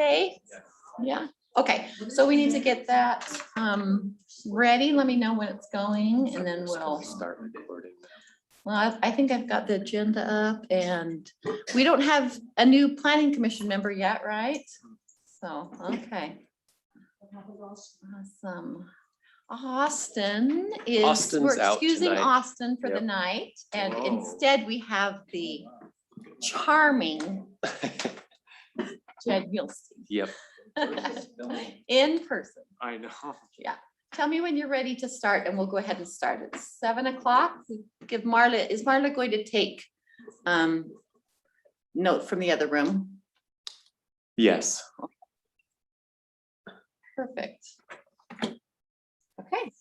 okay? Yeah, okay, so we need to get that ready. Let me know when it's going and then we'll start recording. Well, I think I've got the agenda up and we don't have a new planning commission member yet, right? So, okay. Awesome. Austin is, Austin's we're out excusing tonight. Austin for the Yep. night and Whoa. instead we have the charming Jed Muelstein Yep. in person. I know. Yeah. Tell me when you're ready to start and we'll go ahead and start. It's 7 o'clock. Give Marla, is Marla going to take note from the other room? Yes. Perfect. Okay.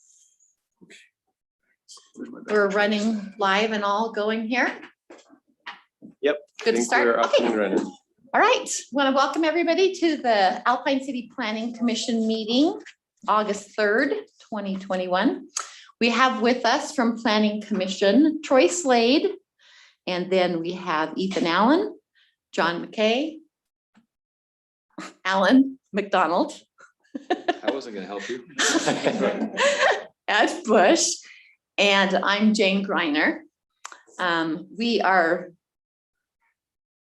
We're running live and all going here. Yep. Good to start. We're up Okay. and running. All right. Want to welcome everybody to the Alpine City Planning Commission meeting, August 3rd, 2021. We have with us from Planning Commission, Troy Slade, and then we have Ethan Allen, John McKay, Alan McDonald. I wasn't gonna help you. Ed Bush, and I'm Jane Greiner. We are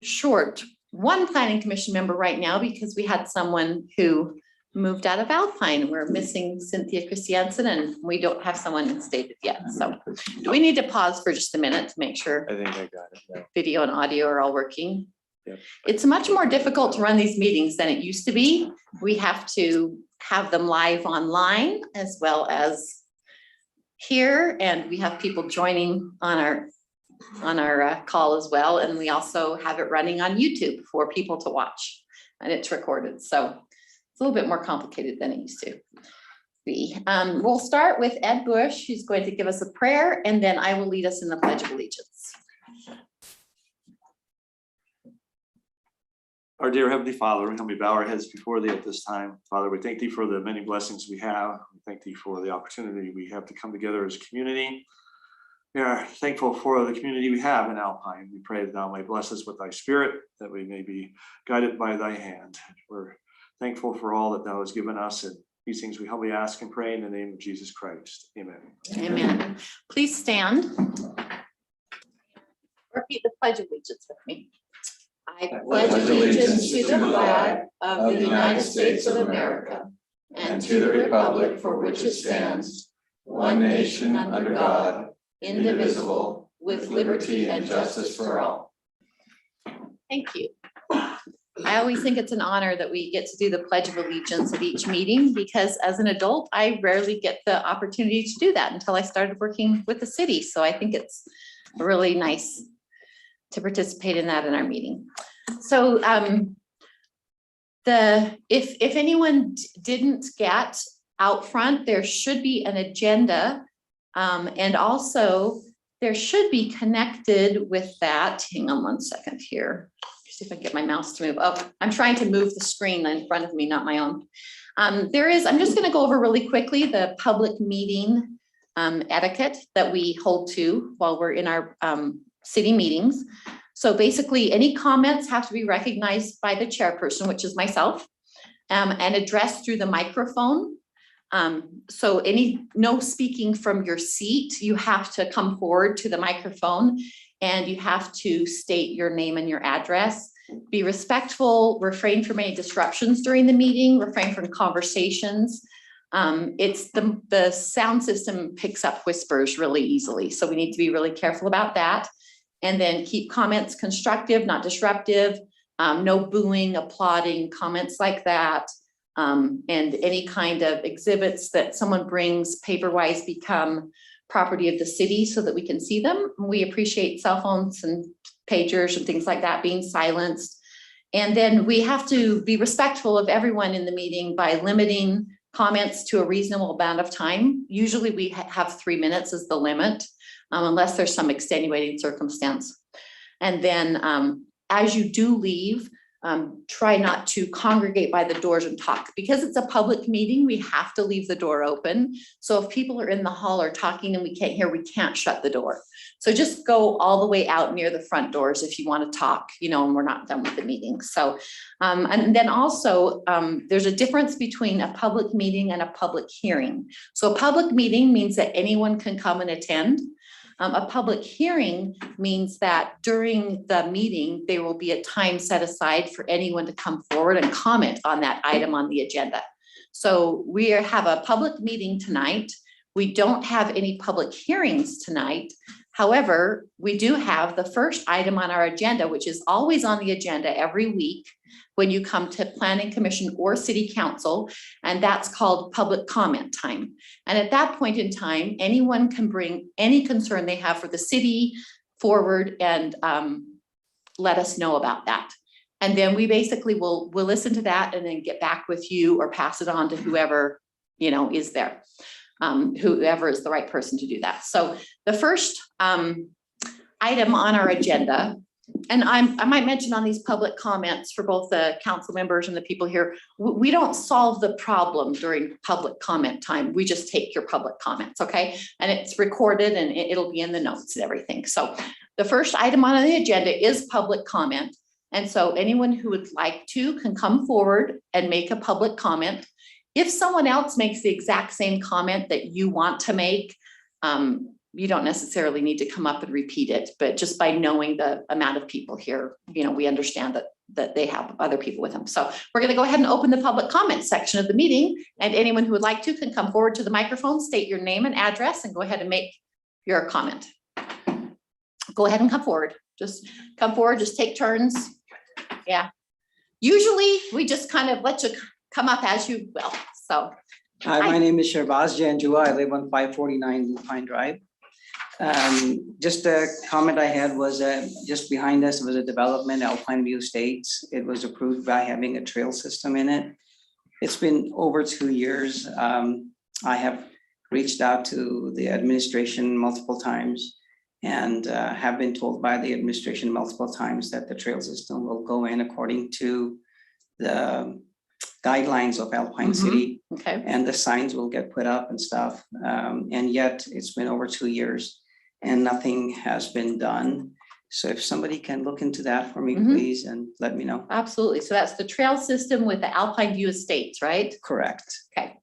short one planning commission member right now because we had someone who moved out of Alpine. We're missing Cynthia Christiansen and we don't have someone instated yet. So we need to pause for just a minute to make sure I think I got it. Yeah. video and audio are all working. Yep. It's much more difficult to run these meetings than it used to be. We have to have them live online as well as here, and we have people joining on our call as well. And we also have it running on YouTube for people to watch, and it's recorded. So it's a little bit more complicated than it used to be. We'll start with Ed Bush, who's going to give us a prayer, and then I will lead us in the Pledge of Allegiance. Our dear Heavenly Father, we bow our heads before thee at this time. Father, we thank thee for the many blessings we have. We thank thee for the opportunity we have to come together as a community. We are thankful for the community we have in Alpine. We pray that thou may bless us with thy spirit, that we may be guided by thy hand. We're thankful for all that thou hast given us, and these things we humbly ask and pray in the name of Jesus Christ. Amen. Amen. Please stand. Repeat the Pledge of Allegiance with me. I pledge allegiance to the flag of the United States of America and to the republic for which it stands, one nation under God, indivisible, with liberty and justice for all. Thank you. I always think it's an honor that we get to do the Pledge of Allegiance at each meeting because as an adult, I rarely get the opportunity to do that until I started working with the city. So I think it's really nice to participate in that in our meeting. So if anyone didn't get out front, there should be an agenda. And also there should be connected with that. Hang on one second here. See if I can get my mouse to move. Oh, I'm trying to move the screen in front of me, not my own. I'm just going to go over really quickly the public meeting etiquette that we hold to while we're in our city meetings. So basically any comments have to be recognized by the chairperson, which is myself, and addressed through the microphone. So no speaking from your seat, you have to come forward to the microphone and you have to state your name and your address. Be respectful, refrain from any disruptions during the meeting, refrain from conversations. It's the sound system picks up whispers really easily. So we need to be really careful about that. And then keep comments constructive, not disruptive, no booing, applauding, comments like that. And any kind of exhibits that someone brings paper-wise become property of the city so that we can see them. We appreciate cell phones and pagers and things like that being silenced. And then we have to be respectful of everyone in the meeting by limiting comments to a reasonable amount of time. Usually we have 3 minutes as the limit, unless there's some extenuating circumstance. And then as you do leave, try not to congregate by the doors and talk. Because it's a public meeting, we have to leave the door open. So if people are in the hall or talking and we can't hear, we can't shut the door. So just go all the way out near the front doors if you want to talk, you know, and we're not done with the meeting. So, and then also there's a difference between a public meeting and a public hearing. So a public meeting means that anyone can come and attend. A public hearing means that during the meeting, there will be a time set aside for anyone to come forward and comment on that item on the agenda. So we have a public meeting tonight. We don't have any public hearings tonight. However, we do have the first item on our agenda, which is always on the agenda every week when you come to Planning Commission or City Council, and that's called public comment time. And at that point in time, anyone can bring any concern they have for the city forward and let us know about that. And then we basically will listen to that and then get back with you or pass it on to whoever, you know, is there, whoever is the right person to do that. So the first item on our agenda, and I might mention on these public comments for both the council members and the people here, we don't solve the problem during public comment time. We just take your public comments, okay? And it's recorded and it'll be in the notes and everything. So the first item on the agenda is public comment. And so anyone who would like to can come forward and make a public comment. If someone else makes the exact same comment that you want to make, you don't necessarily need to come up and repeat it, but just by knowing the amount of people here, you know, we understand that they have other people with them. So we're going to go ahead and open the public comment section of the meeting, and anyone who would like to can come forward to the microphone, state your name and address, and go ahead and make your comment. Go ahead and come forward. Just come forward, just take turns. Yeah. Usually we just kind of let you come up as you will. So. Hi, my name is Sharbaz Janjua. I live on 549 Alpine Drive. Just a comment I had was just behind us was a development, Alpine View Estates. It was approved by having a trail system in it. It's been over 2 years. I have reached out to the administration multiple times and have been told by the administration multiple times that the trail system will go in according to the guidelines of Alpine City. Okay. And the signs will get put up and stuff. And yet it's been over 2 years and nothing has been done. So if somebody can look into that for me, please, and let me know. Absolutely. So that's the trail system with the Alpine View Estates, right? Correct. Okay.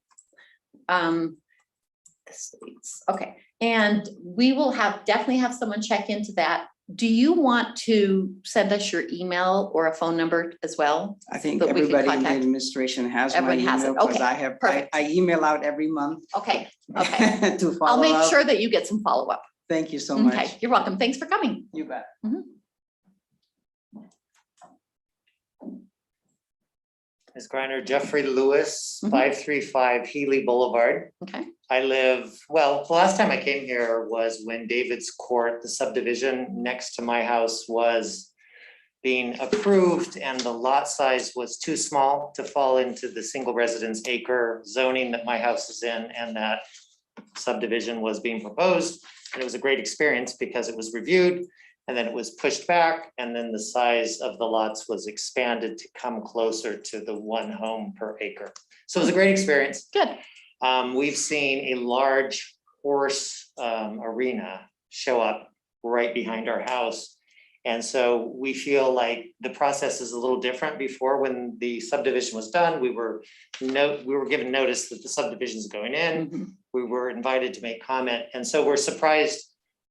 Estates. Okay. And we will definitely have someone check into that. Do you want to send us your email or a phone number as well? I think that we can everybody in the contact? administration has my Everyone has email it. because Okay, I I email out every month. Okay. Okay. To follow I'll make up. sure that you get some follow-up. Thank you so Okay. much. You're welcome. Thanks for coming. You bet. Ms. Griner, Jeffrey Lewis, Mhm. 535 Healy Boulevard. Okay. I live, well, the last time I came here was when David's Court, the subdivision next to my house, was being approved and the lot size was too small to fall into the single residence acre zoning that my house is in, and that subdivision was being proposed. And it was a great experience because it was reviewed and then it was pushed back, and then the size of the lots was expanded to come closer to the one home per acre. So it was a great experience. Good. We've seen a large horse arena show up right behind our house. And so we feel like the process is a little different. Before, when the subdivision was done, we were given notice that the subdivision is going in. We were invited to make comment. And so we're surprised,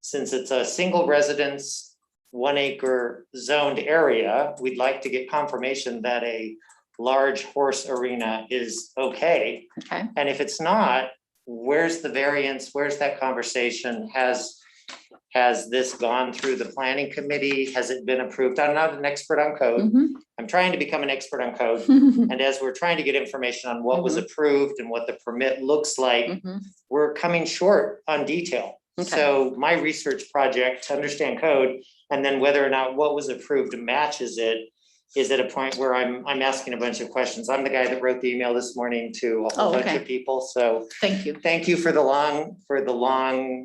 since it's a single residence, 1 acre zoned area, we'd like to get confirmation that a large horse arena is okay. Okay. And if it's not, where's the variance? Where's that conversation? Has this gone through the planning committee? Has it been approved? I'm not an expert on code. I'm trying to become an expert on code. And as we're trying to get information on what was approved and what the permit looks like, we're coming short on detail. Okay. So my research project to understand code, and then whether or not what was approved matches it, is at a point where I'm asking a bunch of questions. I'm the guy that wrote the email this morning to a whole bunch of people. So Thank you. thank you for the long,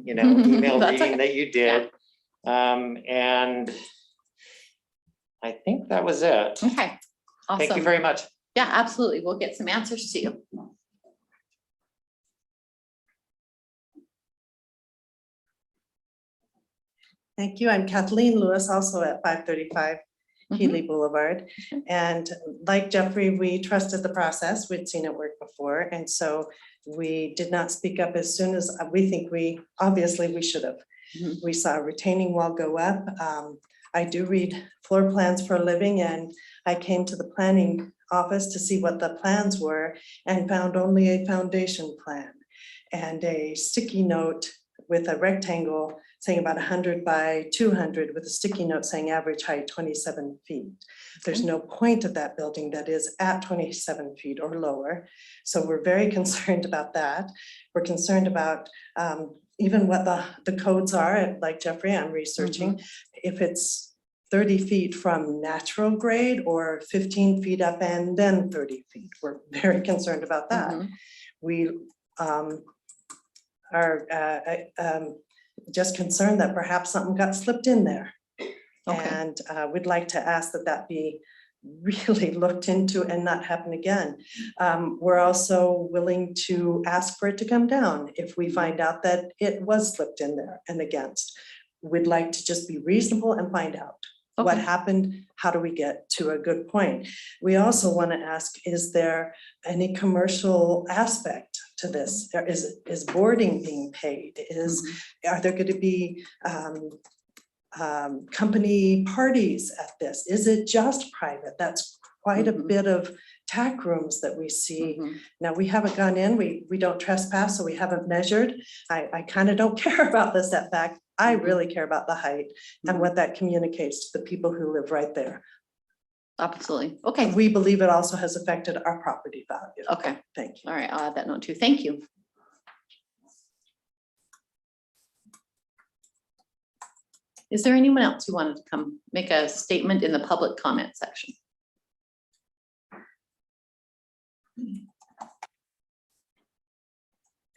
email That's reading okay. that you did. And I think that was it. Okay. Thank you Awesome. very much. Yeah, absolutely. We'll get some answers to you. Thank you. I'm Kathleen Lewis, also at 535 Healy Boulevard. Okay. And like Jeffrey, we trusted the process. We'd seen it work before. And so we did not speak up as soon as we think obviously we should have. Mhm. We saw a retaining wall go up. I do read floor plans for a living, and I came to the planning office to see what the plans were and found only a foundation plan and a sticky note with a rectangle saying about 100 by 200 with a sticky note saying average height 27 feet. There's no point of that building that is at 27 feet or lower. So we're very concerned about that. We're concerned about even what the codes are, like Jeffrey, I'm researching, if it's 30 feet from natural grade or 15 feet up and then 30 feet. We're very concerned about that. Mhm. We are just concerned that perhaps something got slipped in there. Okay. And we'd like to ask that that be really looked into and not happen again. We're also willing to ask for it to come down if we find out that it was slipped in there and against. We'd like to just be reasonable and find out what Okay. happened, how do we get to a good point. We also want to ask, is there any commercial aspect to this? Is boarding being paid? Are there going to be company parties at this? Is it just private? That's quite a bit of tack rooms that we see. Mhm. Now, we haven't gone in, we don't trespass, so we haven't measured. I kind of don't care about the setback. I really care about the height and what that communicates to the people who live right there. Absolutely. Okay. We believe it also has affected our property value. Okay. Thank you. All right. I'll add that note too. Thank you. Is there anyone else who wanted to come make a statement in the public comment section?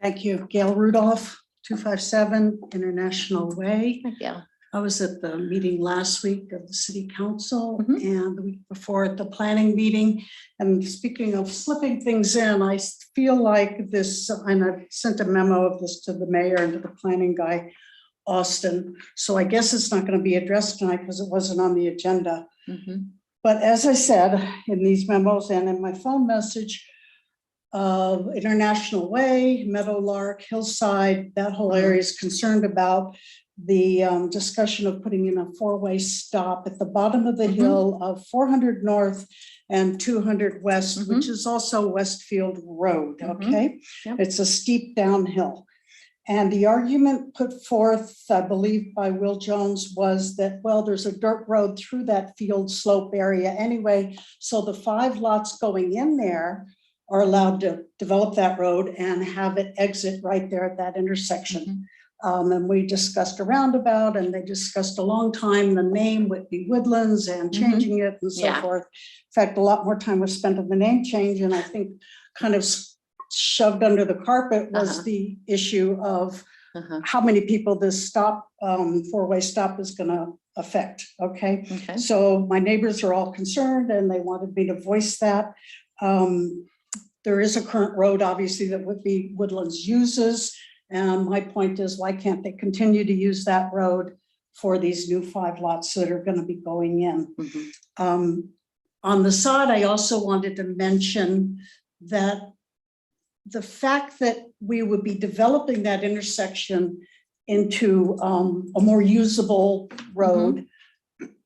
Thank you. Gail Rudolph, 257 International Way. Yeah. I was at the meeting last week of the city council Mhm. and the week before at the planning meeting. And speaking of slipping things in, I feel like this, and I've sent a memo of this to the mayor and to the planning guy, Austin. So I guess it's not going to be addressed tonight because it wasn't on the agenda. Mhm. But as I said in these memos and in my phone message, International Way, Meadowlark, Hillside, that whole area is concerned about the discussion of putting in a four-way stop at the bottom of the hill of 400 North and 200 West, which is also Westfield Road, okay? Yep. It's a steep downhill. And the argument put forth, I believe by Will Jones, was that, well, there's a dirt road through that field slope area anyway. So the 5 lots going in there are allowed to develop that road and have it exit right there at that intersection. And we discussed a roundabout and they discussed a long time, the name Whitney Woodlands and changing it and so Yeah. forth. In fact, a lot more time was spent on the name change, and I think kind of shoved under the carpet was the issue of how many people this stop, four-way stop is going to affect. Okay. Okay. So my neighbors are all concerned and they wanted me to voice that. There is a current road, obviously, that Whitney Woodlands uses. And my point is, why can't they continue to use that road for these new 5 lots that are going to be going in? On the side, I also wanted to mention that the fact that we would be developing that intersection into a more usable road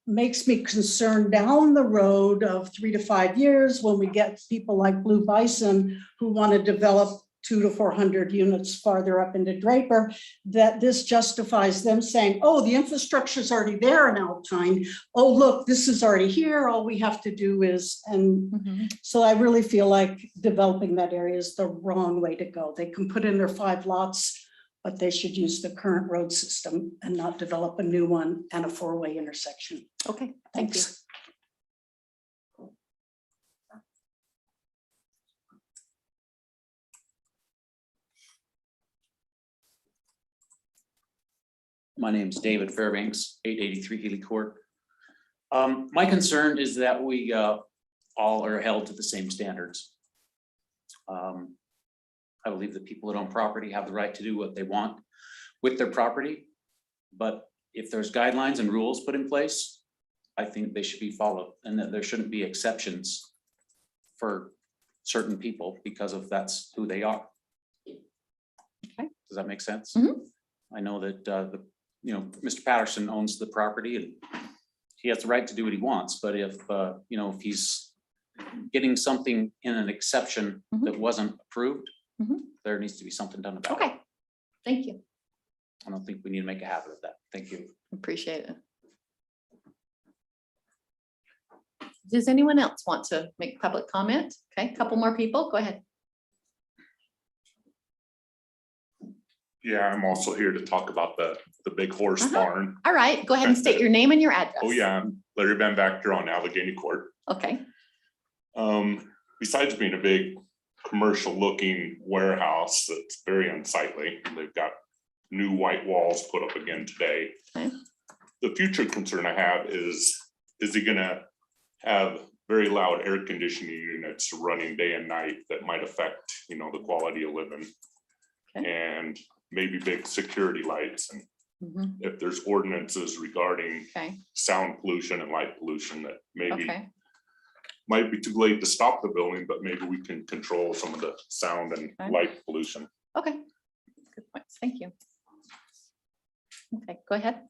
makes me concerned down the road of 3 to 5 years when we get people like Blue Bison who want to develop 200 to 400 units farther up into Draper, that this justifies them saying, oh, the infrastructure is already there in Alpine. Oh, look, this is already here. All we have to do is, and so I really feel like developing that area is the wrong way to go. They can put in their 5 lots, but they should use the current road system and not develop a new one and a 4-way intersection. Okay, thank you. Thanks. My name's David Fairbanks, 883 Healy Court. My concern is that we all are held to the same standards. I believe the people that own property have the right to do what they want with their property. But if there's guidelines and rules put in place, I think they should be followed, and that there shouldn't be exceptions for certain people because of that's who they are. Okay. Does that make sense? Mhm. I know that, Mr. Patterson owns the property and he has the right to do what he wants, but if he's getting something in an exception Mhm. that wasn't approved, Mhm. there needs to be something done about it. Okay, thank you. I don't think we need to make a habit of that. Thank you. Appreciate it. Does anyone else want to make public comment? Okay, a couple more people, go ahead. Yeah, I'm also here to talk about the big horse Uh-huh. barn. All right, go ahead and state your name and your address. Oh, yeah, I'm Larry Van Vactor on Allegheny Court. Okay, Besides being a big commercial looking warehouse that's very unsightly, they've got new white walls put up again today. Okay. The future concern I have is he gonna have very loud air conditioning units running day and night that might affect, the quality of living? Okay. And maybe big security lights, and mhm, if there's ordinances regarding okay, sound pollution and light pollution that maybe okay, might be too late to stop the building, but maybe we can control some of the sound and Okay. light pollution. okay. Good points, thank you. Okay, go ahead.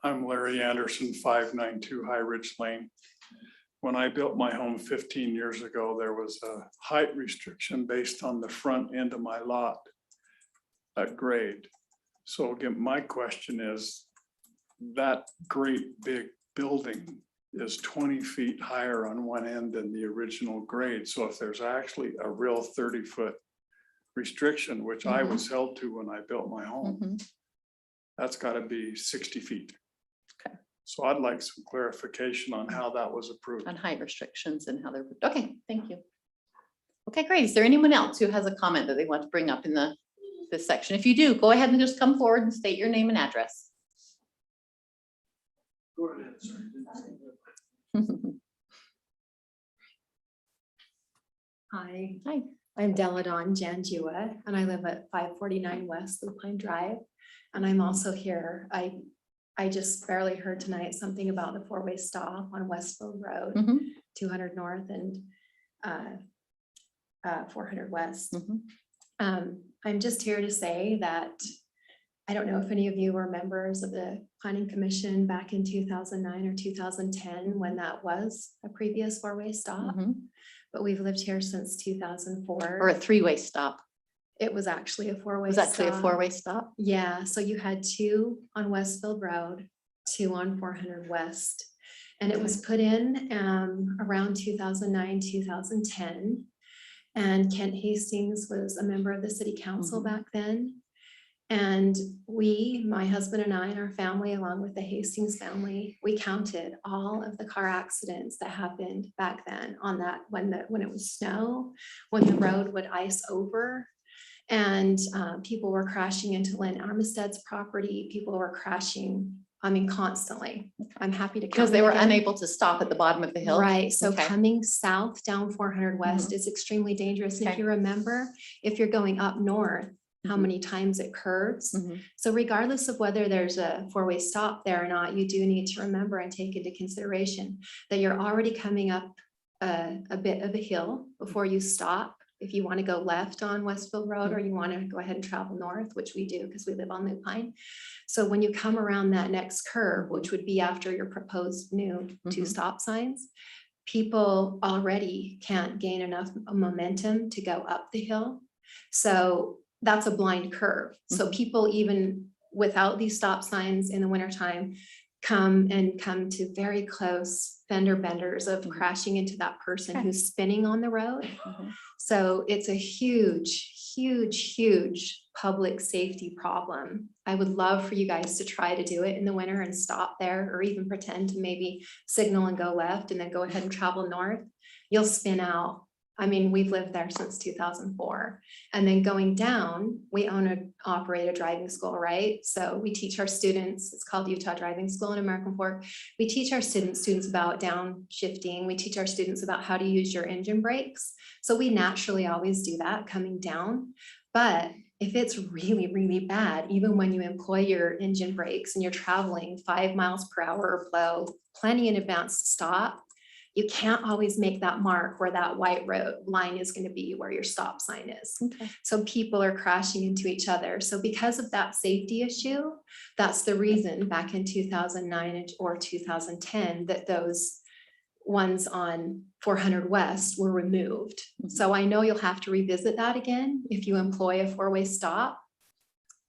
I'm Larry Anderson, 592 High Ridge Lane. When I built my home 15 years ago, there was a height restriction based on the front end of my lot at grade. So again, my question is, that great big building is 20 feet higher on one end than the original grade. So if there's actually a real 30-foot restriction, which I was held to when I built my home, Mhm. that's got to be 60 feet. Okay. So I'd like some clarification on how that was approved. On height restrictions and how they're, okay, thank you. Okay, great. Is there anyone else who has a comment that they want to bring up in this section? If you do, go ahead and just come forward and state your name and address. Hi, Hi. I'm Deladon Janjua, and I live at 549 West Lupine Drive. And I'm also here. I just barely heard tonight something about the four-way stop on Westville Road, Mhm, 200 North and 400 West. mhm. I'm just here to say that I don't know if any of you were members of the Planning Commission back in 2009 or 2010 when that was a previous four-way stop, Mhm. but we've lived here since 2004. Or a three-way stop. It was actually a four-way Was stop. actually a four-way stop? Yeah, so you had two on Westfield Road, two on 400 West. And it was put in around 2009, 2010. And Kent Hastings was a member of the city council Mhm. back then. And we, my husband and I, and our family, along with the Hastings family, we counted all of the car accidents that happened back then on that, when it was snow, when the road would ice over. And people were crashing into Lynn Armistead's property. People were crashing, constantly. I'm happy to. Because count they them were again. unable to stop at the bottom of the hill? Right, so Okay. coming south down 400 West is extremely dangerous. And if Okay. you remember, if you're going up north, how Mhm. many times it curves. Mhm. So regardless of whether there's a four-way stop there or not, you do need to remember and take into consideration that you're already coming up a bit of a hill before you stop. If you want to go left on Westfield Road, or you want to go ahead and travel north, which we do because we live on Lupine. So when you come around that next curve, which would be after your proposed new two Mhm. stop signs, people already can't gain enough momentum to go up the hill. So that's a blind curve. So Mhm. people, even without these stop signs in the wintertime, come to very close fender benders of Mhm. crashing into that person Okay. who's spinning on the road. Mhm. So it's a huge, huge, huge public safety problem. I would love for you guys to try to do it in the winter and stop there, or even pretend to maybe signal and go left and then go ahead and travel north. You'll spin out I mean, we've lived there since 2004. And then going down, we own and operate a driving school, right? So we teach our students, it's called Utah Driving School in American Fork. We teach our students about downshifting. We teach our students about how to use your engine brakes. So we naturally always do that coming down. But if it's really, really bad, even when you employ your engine brakes and you're traveling 5 miles per hour or below, plenty in advance to stop, you can't always make that mark where that white road line is going to be where your stop sign is. Okay. So people are crashing into each other. So because of that safety issue, that's the reason back in 2009 or 2010 that those ones on 400 West were removed. So I know you'll have to revisit that again if you employ a four-way stop.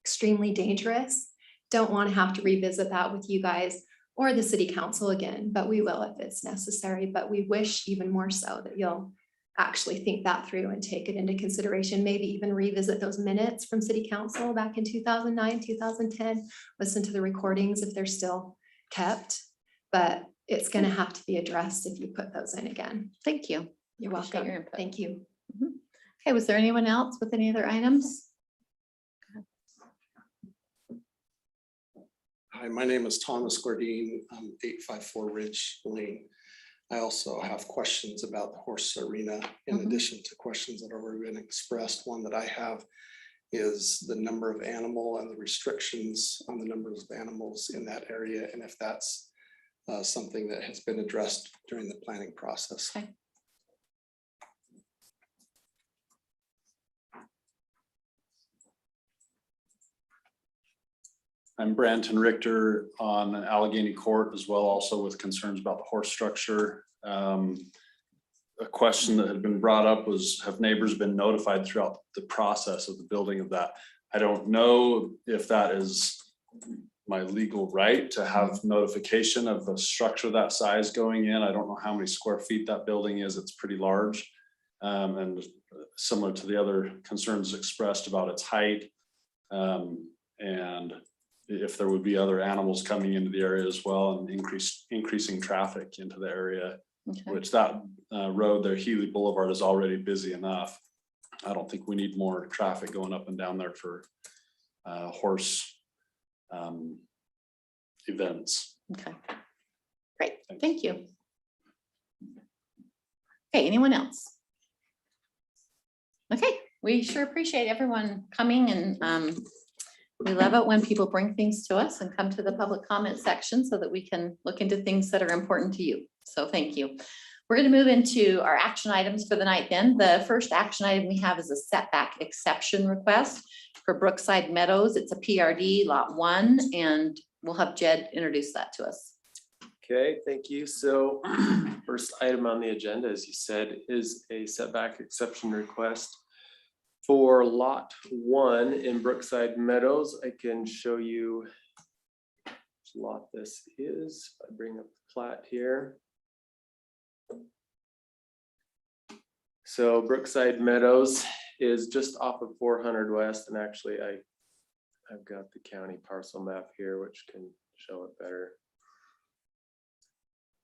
Extremely dangerous. Don't want to have to revisit that with you guys or the city council again, but we will if it's necessary. But we wish even more so that you'll actually think that through and take it into consideration, maybe even revisit those minutes from city council back in 2009, 2010, listen to the recordings if they're still kept, but it's going to have to be addressed if you put those in again. Thank you. You're Appreciate welcome. your input. Thank you. Okay, was there anyone else with any other items? Hi, my name is Thomas Gordine, 854 Ridge Lane. I also have questions about the horse arena in addition to questions that have already been expressed. One that I have is the number of animal and the restrictions on the numbers of animals in that area, and if that's something that has been addressed during the planning process. Okay. I'm Branton Richter on Allegheny Court as well, also with concerns about the horse structure. A question that had been brought up was, have neighbors been notified throughout the process of the building of that? I don't know if that is my legal right to have notification of a structure that size going in. I don't know how many square feet that building is. It's pretty large. And similar to the other concerns expressed about its height. And if there would be other animals coming into the area as well and increasing traffic into the area, Okay. which that road there, Healy Boulevard, is already busy enough. I don't think we need more traffic going up and down there for horse events. Okay. Great, thank you. Okay, anyone else? Okay, we sure appreciate everyone coming, and we love it when people bring things to us and come to the public comment section so that we can look into things that are important to you. So thank you. We're going to move into our action items for the night then. The first action item we have is a setback exception request for Brookside Meadows. It's a PRD lot 1, and we'll have Jed introduce that to us. Okay, thank you. So first item on the agenda, as you said, is a setback exception request for lot 1 in Brookside Meadows. I can show you which lot this is. I bring up the plat here. So Brookside Meadows is just off of 400 West, and actually I've got the county parcel map here, which can show it better.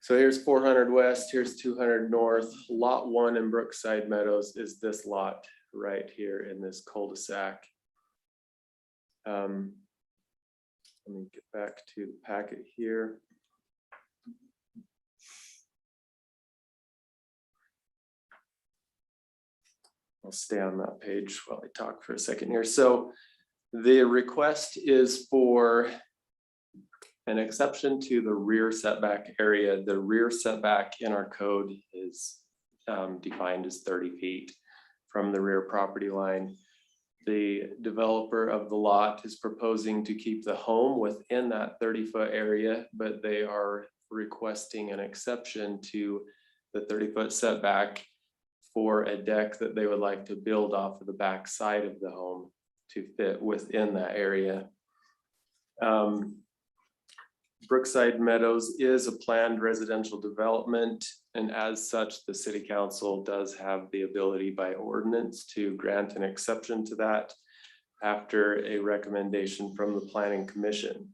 So here's 400 West, here's 200 North. Lot 1 in Brookside Meadows is this lot right here in this cul-de-sac. Let me get back to the packet here. I'll stay on that page while I talk for a second here. So the request is for an exception to the rear setback area. The rear setback in our code is defined as 30 feet from the rear property line. The developer of the lot is proposing to keep the home within that 30-foot area, but they are requesting an exception to the 30-foot setback for a deck that they would like to build off of the back side of the home to fit within that area. Brookside Meadows is a planned residential development, and as such, the city council does have the ability by ordinance to grant an exception to that after a recommendation from the planning commission.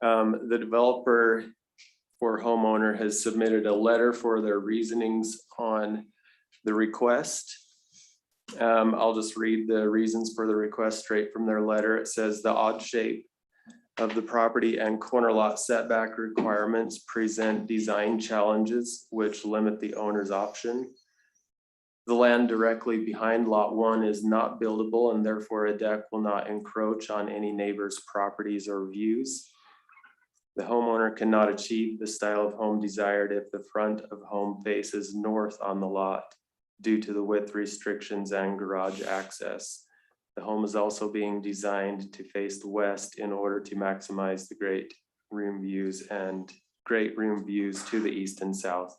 The developer or homeowner has submitted a letter for their reasonings on the request. I'll just read the reasons for the request straight from their letter. It says the odd shape of the property and corner lot setback requirements present design challenges which limit the owner's option. The land directly behind lot 1 is not buildable and therefore a deck will not encroach on any neighbor's properties or views. The homeowner cannot achieve the style of home desired if the front of home faces north on the lot due to the width restrictions and garage access. The home is also being designed to face the west in order to maximize the great room views to the east and south.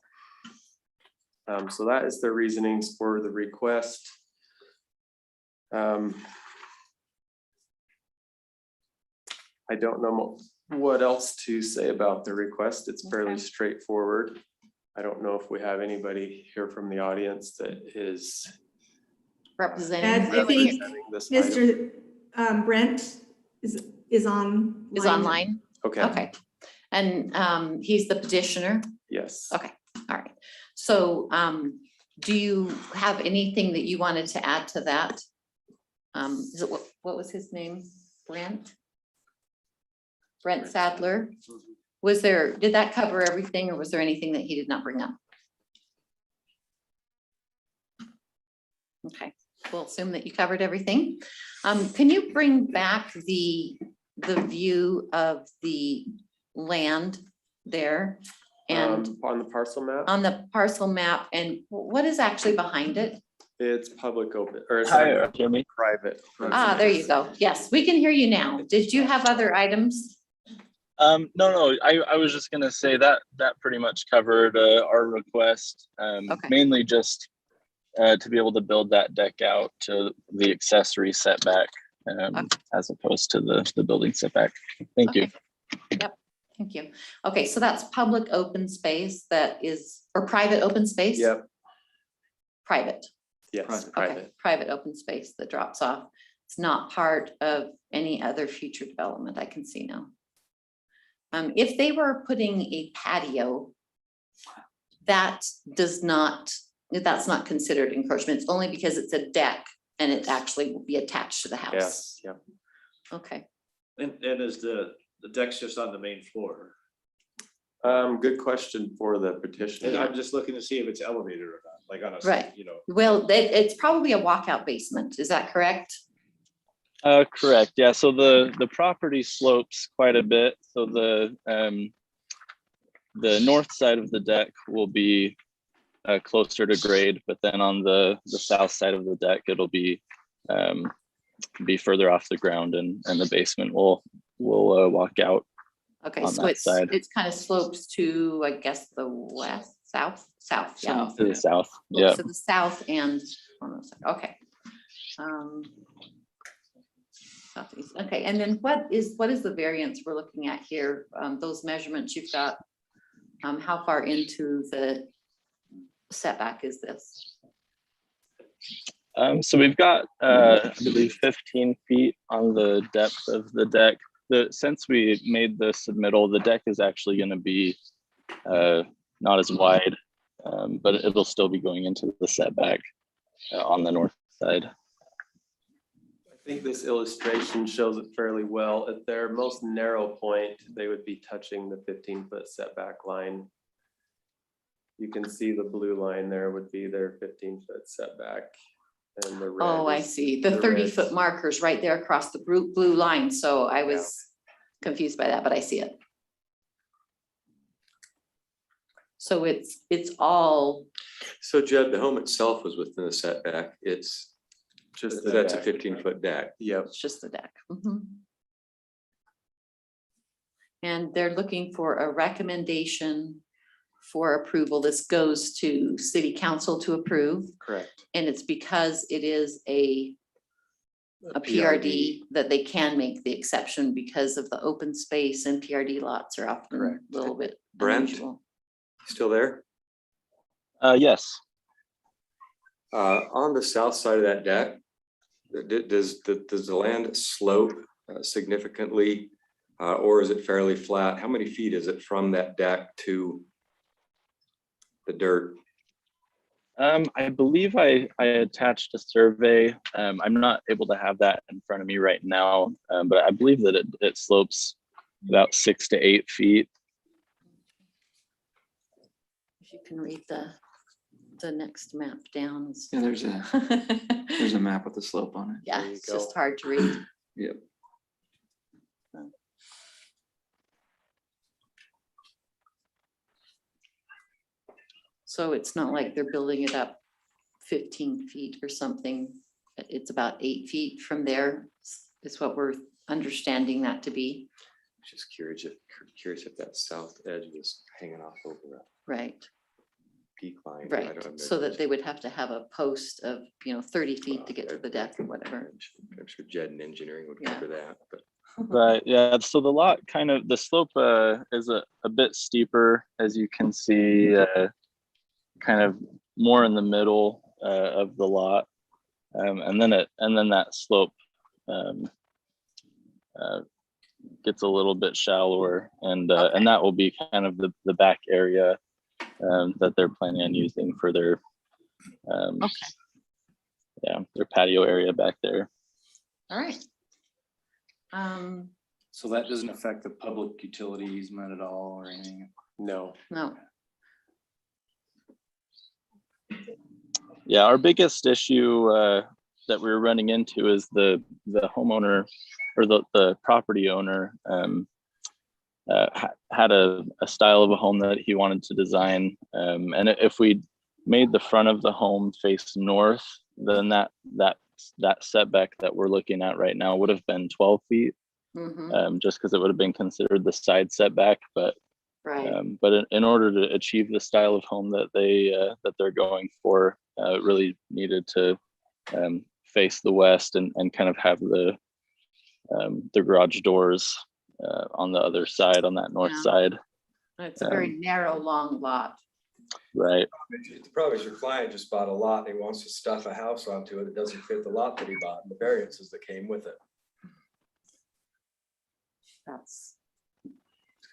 So that is the reasonings for the request. I don't know what else to say about the request. It's fairly straightforward. I don't know if we have anybody here from the audience that is Representing. I think this item. Mr. Brent is on. Is online? Okay, Okay. And he's the petitioner? yes. Okay, all right. So do you have anything that you wanted to add to that? Is it, what was his name? Brent Sadler? Was there, did that cover everything or was there anything that he did not bring up? Okay, we'll assume that you covered everything. Can you bring back the view of the land there? And On the parcel map, on the parcel map, and what is actually behind it? it's public open, or it's Jeremy. private. Ah, there you go. Yes, we can hear you now. Did you have other items? No, I was just gonna say that pretty much covered our request. Mainly just to be able to build that deck out to the accessory setback as opposed to the building setback. Thank you. Yep, thank you. Okay, so that's public open space that is, or private open space? Yep, Private. yes, Okay, private. private open space that drops off. It's not part of any other future development I can see now. If they were putting a patio, that's not considered encroachment. It's only because it's a deck and it actually will be attached to the house. Yes, yep. Okay, And is the deck's just on the main floor? Good question for the petition. And I'm just looking to see if it's elevated or not, like on a, Right. you know. well, it's probably a walkout basement. Is that correct? Correct. Yeah. So the property slopes quite a bit. So the north side of the deck will be closer to grade, but then on the south side of the deck, it'll be further off the ground, and the basement will walk out. Okay, On so that it's side. kind of slopes to, I guess, the west, south, yeah. To the south. Yeah. To the south and on the side. Okay. Southeast. Okay, and then what is the variance we're looking at here? Those measurements you've got, how far into the setback is this? So we've got, I believe, 15 feet on the depth of the deck. Since we made the submittal, the deck is actually going to be not as wide, but it'll still be going into the setback on the north side. I think this illustration shows it fairly well. At their most narrow point, they would be touching the 15-foot setback line. You can see the blue line there would be their 15-foot setback. And the red Oh, I is see. The red. 30-foot markers right there across the blue line. So I was confused by that, but I see it. So it's all, So Judd, the home itself was within the setback. It's Just the that's a deck. 15-foot deck. Yep. it's just the deck. Mhm. And they're looking for a recommendation for approval. This goes to city council to approve. Correct. And it's because it is a PRD that they can make the exception because of the open space, and PRD lots are often a little bit Brent? unusual. Still there? Yes. On the south side of that deck, does the land slope significantly, or is it fairly flat? How many feet is it from that deck to the dirt? I believe I attached a survey. I'm not able to have that in front of me right now, but I believe that it slopes about 6 to 8 feet. If you can read the next map down. Yeah, there's a map with the slope on it. Yeah, There you it's just go. hard to read. Yep. So it's not like they're building it up 15 feet or something. It's about 8 feet from there is what we're understanding that to be. Just curious if that south edge was hanging off over a Right, peak line. right. So that they would have to have a post of, 30 feet to get to the deck or whatever. I'm sure Jed and engineering would Yeah. cover that, but Right, yeah, so the lot kind of, the slope is a bit steeper, as you can see, kind of more in the middle of the lot. And then that slope gets a little bit shallower, and that will be kind of the back area that they're planning on using for their their patio area back there. All right. So that doesn't affect the public utility easement at all or anything? No. No. Yeah, our biggest issue that we were running into is the homeowner or the property owner had a style of a home that he wanted to design, and if we made the front of the home face north, then that setback that we're looking at right now would have been 12 feet, just because it would have been considered the side setback. But in order to achieve the style of home that they're going for, really needed to face the west and kind of have the garage doors on the other side, on that north side. It's a very narrow, long lot. Right. the problem is your client just bought a lot and he wants to stuff a house onto it. It doesn't fit the lot that he bought and the variances that came with it. That's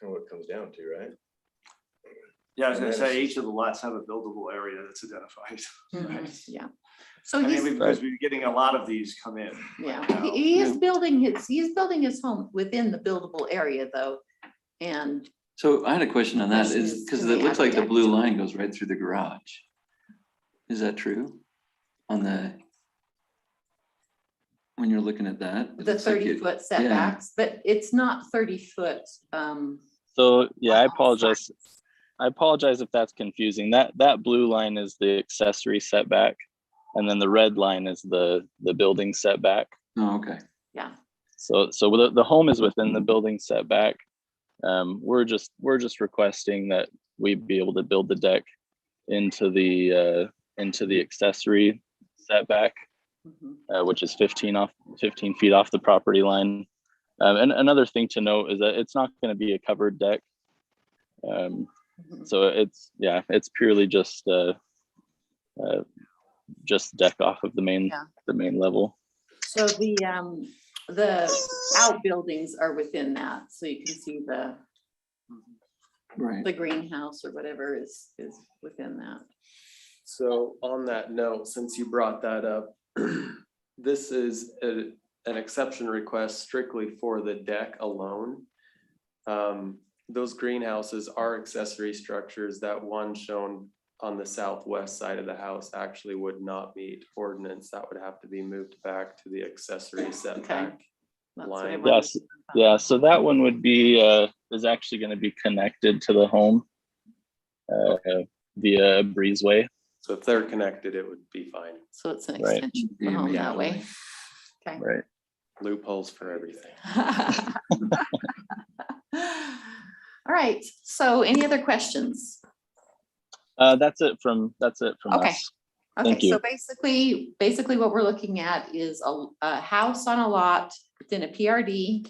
kind of what it comes down to, right? Yeah, I was gonna say, each of the lots have a buildable area that's identified. Yeah. So I mean, he's, because we're getting a lot of these come in. yeah, right now. he is building his home within the buildable area though. And So I had a question on that, Question is is, because can it we looks add like the deck blue to it? line goes right through the garage. Is that true? When you're looking at that? it the looks like 30-foot setbacks, but it's not 30 foot. So yeah, I apologize if that's confusing. That blue line is the accessory setback, and then the red line is the building setback. Oh, okay. Yeah. So the home is within the building setback. We're just requesting that we be able to build the deck into the accessory setback, which is 15 feet off the property line. And another thing to note is that it's not going to be a covered deck. So it's purely just deck off of the main level. So the outbuildings are within that, so you can see the greenhouse or whatever is within that. So on that note, since you brought that up, this is an exception request strictly for the deck alone. Those greenhouses are accessory structures. That one shown on the southwest side of the house actually would not meet ordinance. That would have to be moved back to the accessory setback line. Yes, yeah. So that one would be is actually going to be connected to the home via a breezeway. So if they're connected, it would be fine. So it's an extension of the home that way. Okay. Right. Loopholes for everything. All right. So any other questions? That's it from Okay. us. Thank Okay, you. so basically what we're looking at is a house on a lot within a PRD.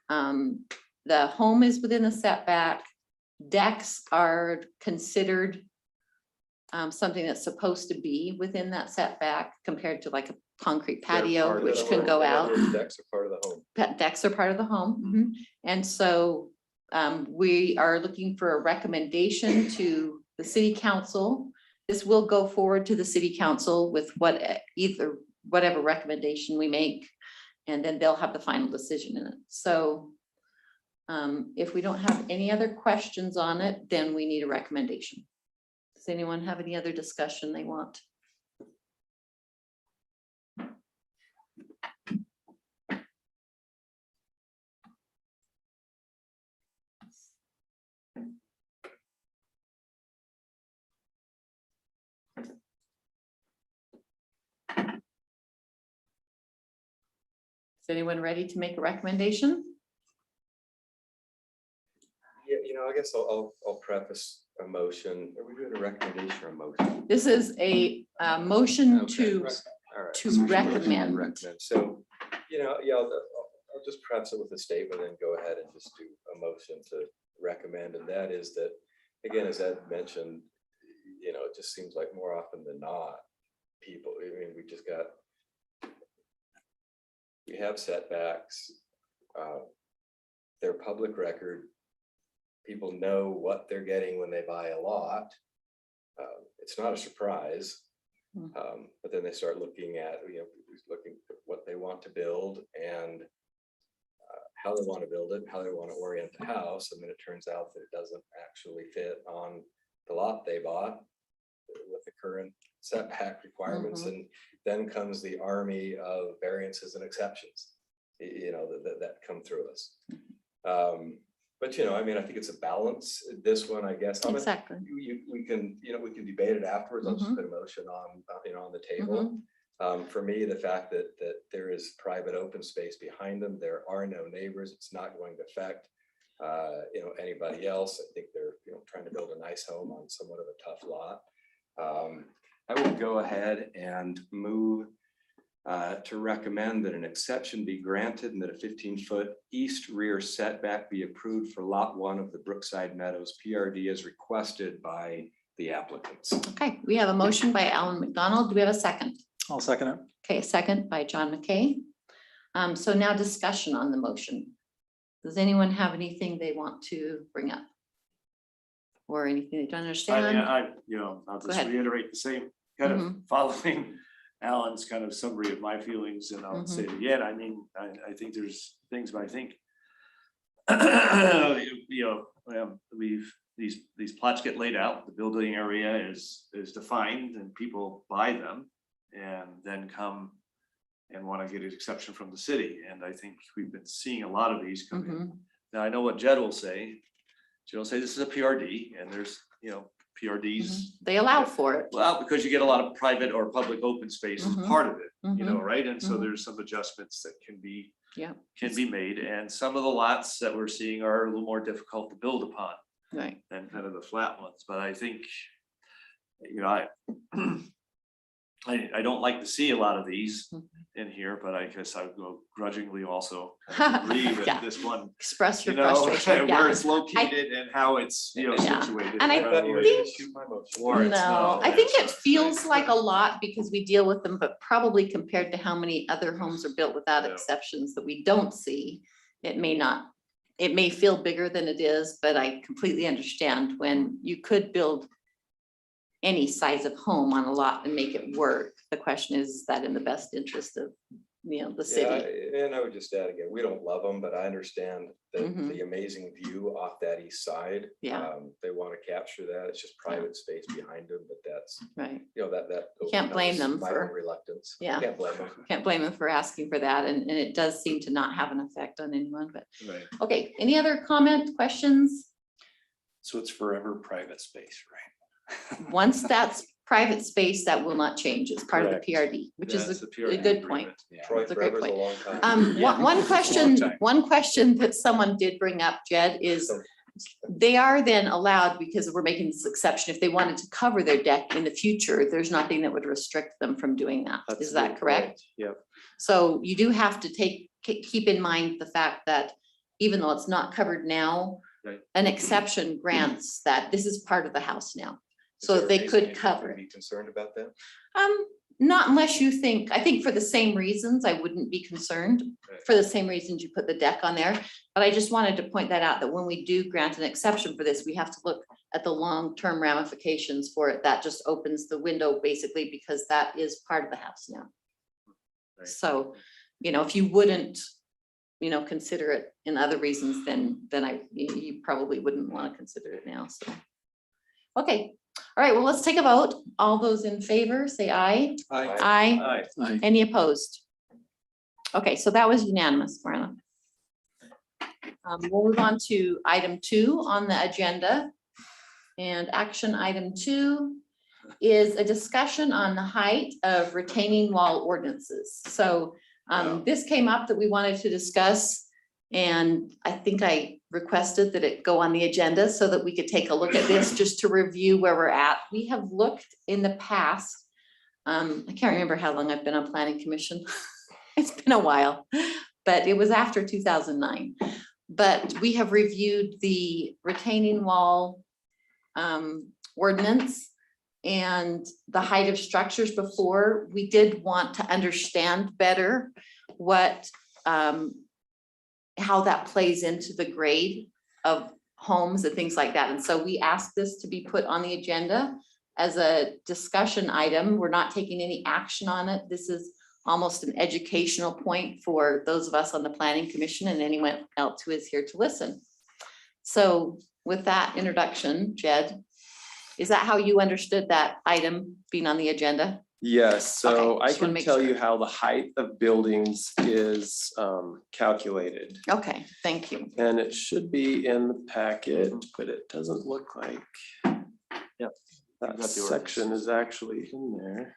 The home is within the setback. Decks are considered something that's supposed to be within that setback compared to like a concrete patio, which can go out. Decks are part of the home. Decks are part of the home. And so we are looking for a recommendation to the city council this will go forward to the city council with whatever recommendation we make. And then they'll have the final decision in it. So if we don't have any other questions on it, then we need a recommendation. Does anyone have any other discussion they want? Is anyone ready to make a recommendation? Yeah, I guess I'll preface a motion. Are we doing a recommendation or a motion? This is a motion Okay, to right. All right. to recommend. So, I'll just preface it with a statement and go ahead and just do a motion to recommend. And that is that, again, as Ed mentioned, it just seems like more often than not, we have setbacks. They're public record. People know what they're getting when they buy a lot. It's not a surprise. But then they start looking at, looking at what they want to build and how they want to build it, how they want to orient the house. And then it turns out that it doesn't actually fit on the lot they bought with the current setback requirements. And then comes the army of variances and exceptions, that come through us. But I think it's a balance. This one, I guess. Exactly. We can debate it afterwards. I'll just put a motion on, on the table. For me, the fact that there is private open space behind them, there are no neighbors. It's not going to affect anybody else. I think they're trying to build a nice home on somewhat of a tough lot. I would go ahead and move to recommend that an exception be granted and that a 15-foot east rear setback be approved for lot 1 of the Brookside Meadows PRD as requested by the applicants. Okay, we have a motion by Alan McDonald. Do we have a second? I'll second it. Okay, a second by John McKay. So now discussion on the motion. Does anyone have anything they want to bring up? Or anything they don't understand? I'll Go just ahead. reiterate the same kind of following Alan's kind of summary of my feelings, and I'll say it again. I think there's things, but I think these plots get laid out, the building area is defined, and people buy them and then come and want to get an exception from the city. And I think we've been seeing a lot of these come in. Now, I know what Jed will say. Jed will say this is a PRD, and there's PRDs. They allow for it. Well, because you get a lot of private or public open space as part of it, right? And so Mhm. there's some adjustments that can be Yeah. made. And some of the lots that we're seeing are a little more difficult to build upon Right. than kind of the flat ones. But I think, I don't like to see a lot of these in here, but I guess I will grudgingly also agree Yeah. that this one, Express your frustration. where Yeah. it's located and how it's, Yeah. situated. And I No, I think it feels like a lot because we deal with them, but probably compared to how many other homes are built without exceptions that we don't see, it may feel bigger than it is, but I completely understand when you could build any size of home on a lot and make it work. The question is that in the best interest of, the city? And I would just add again, we don't love them, but I understand the amazing view off that east side. Yeah. They want to capture that. It's just private space behind them, but that's, Right. that. Can't blame them my for- own reluctance. Yeah. Can't blame them. Can't blame them for asking for that. And it does seem to not have an effect on anyone, but, Right. okay. Any other comment, questions? So it's forever private space, right? Once that's private space, that will not change. It's part of the PRD, which is That's the a PRD good point. agreement. Troy That's a great forever's a point. long time. One question that someone did bring up, Jed, is they are then allowed, because we're making this exception, if they wanted to cover their deck in the future, there's nothing that would restrict them from doing that. That's Is a that good correct? point. Yep. So you do have to keep in mind the fact that even though it's not covered now, Right. an exception grants that this is part of the house now. Is So there a they reason could you cover Be concerned about that? Not unless you think, I think for the same reasons, I wouldn't be concerned, for the same reasons you put the deck on there. But I just wanted to point that out, that when we do grant an exception for this, we have to look at the long-term ramifications for it. That just opens the window basically, because that is part of the house now. Right. So, if you wouldn't, consider it in other reasons, then you probably wouldn't want to consider it now, so. Okay, all right, well, let's take a vote. All those in favor, say aye. Aye. Aye. Any opposed? Okay, so that was unanimous, Marla. We'll move on to item 2 on the agenda. And action item 2 is a discussion on the height of retaining wall ordinances. So this came up that we wanted to discuss, and I think I requested that it go on the agenda so that we could take a look at this just to review where we're at. We have looked in the past. I can't remember how long I've been on Planning Commission. It's been a while, but it was after 2009. But we have reviewed the retaining wall ordinance and the height of structures before. We did want to understand better what, how that plays into the grade of homes and things like that. And so we asked this to be put on the agenda as a discussion item. We're not taking any action on it. This is almost an educational point for those of us on the Planning Commission and anyone else who is here to listen. So with that introduction, Jed, is that how you understood that item being on the agenda? Yes, so Okay, I just wanna can make tell sure. you how the height of buildings is calculated. Okay, thank you. And it should be in the packet, but it doesn't look like. Yep. That the section is actually in there.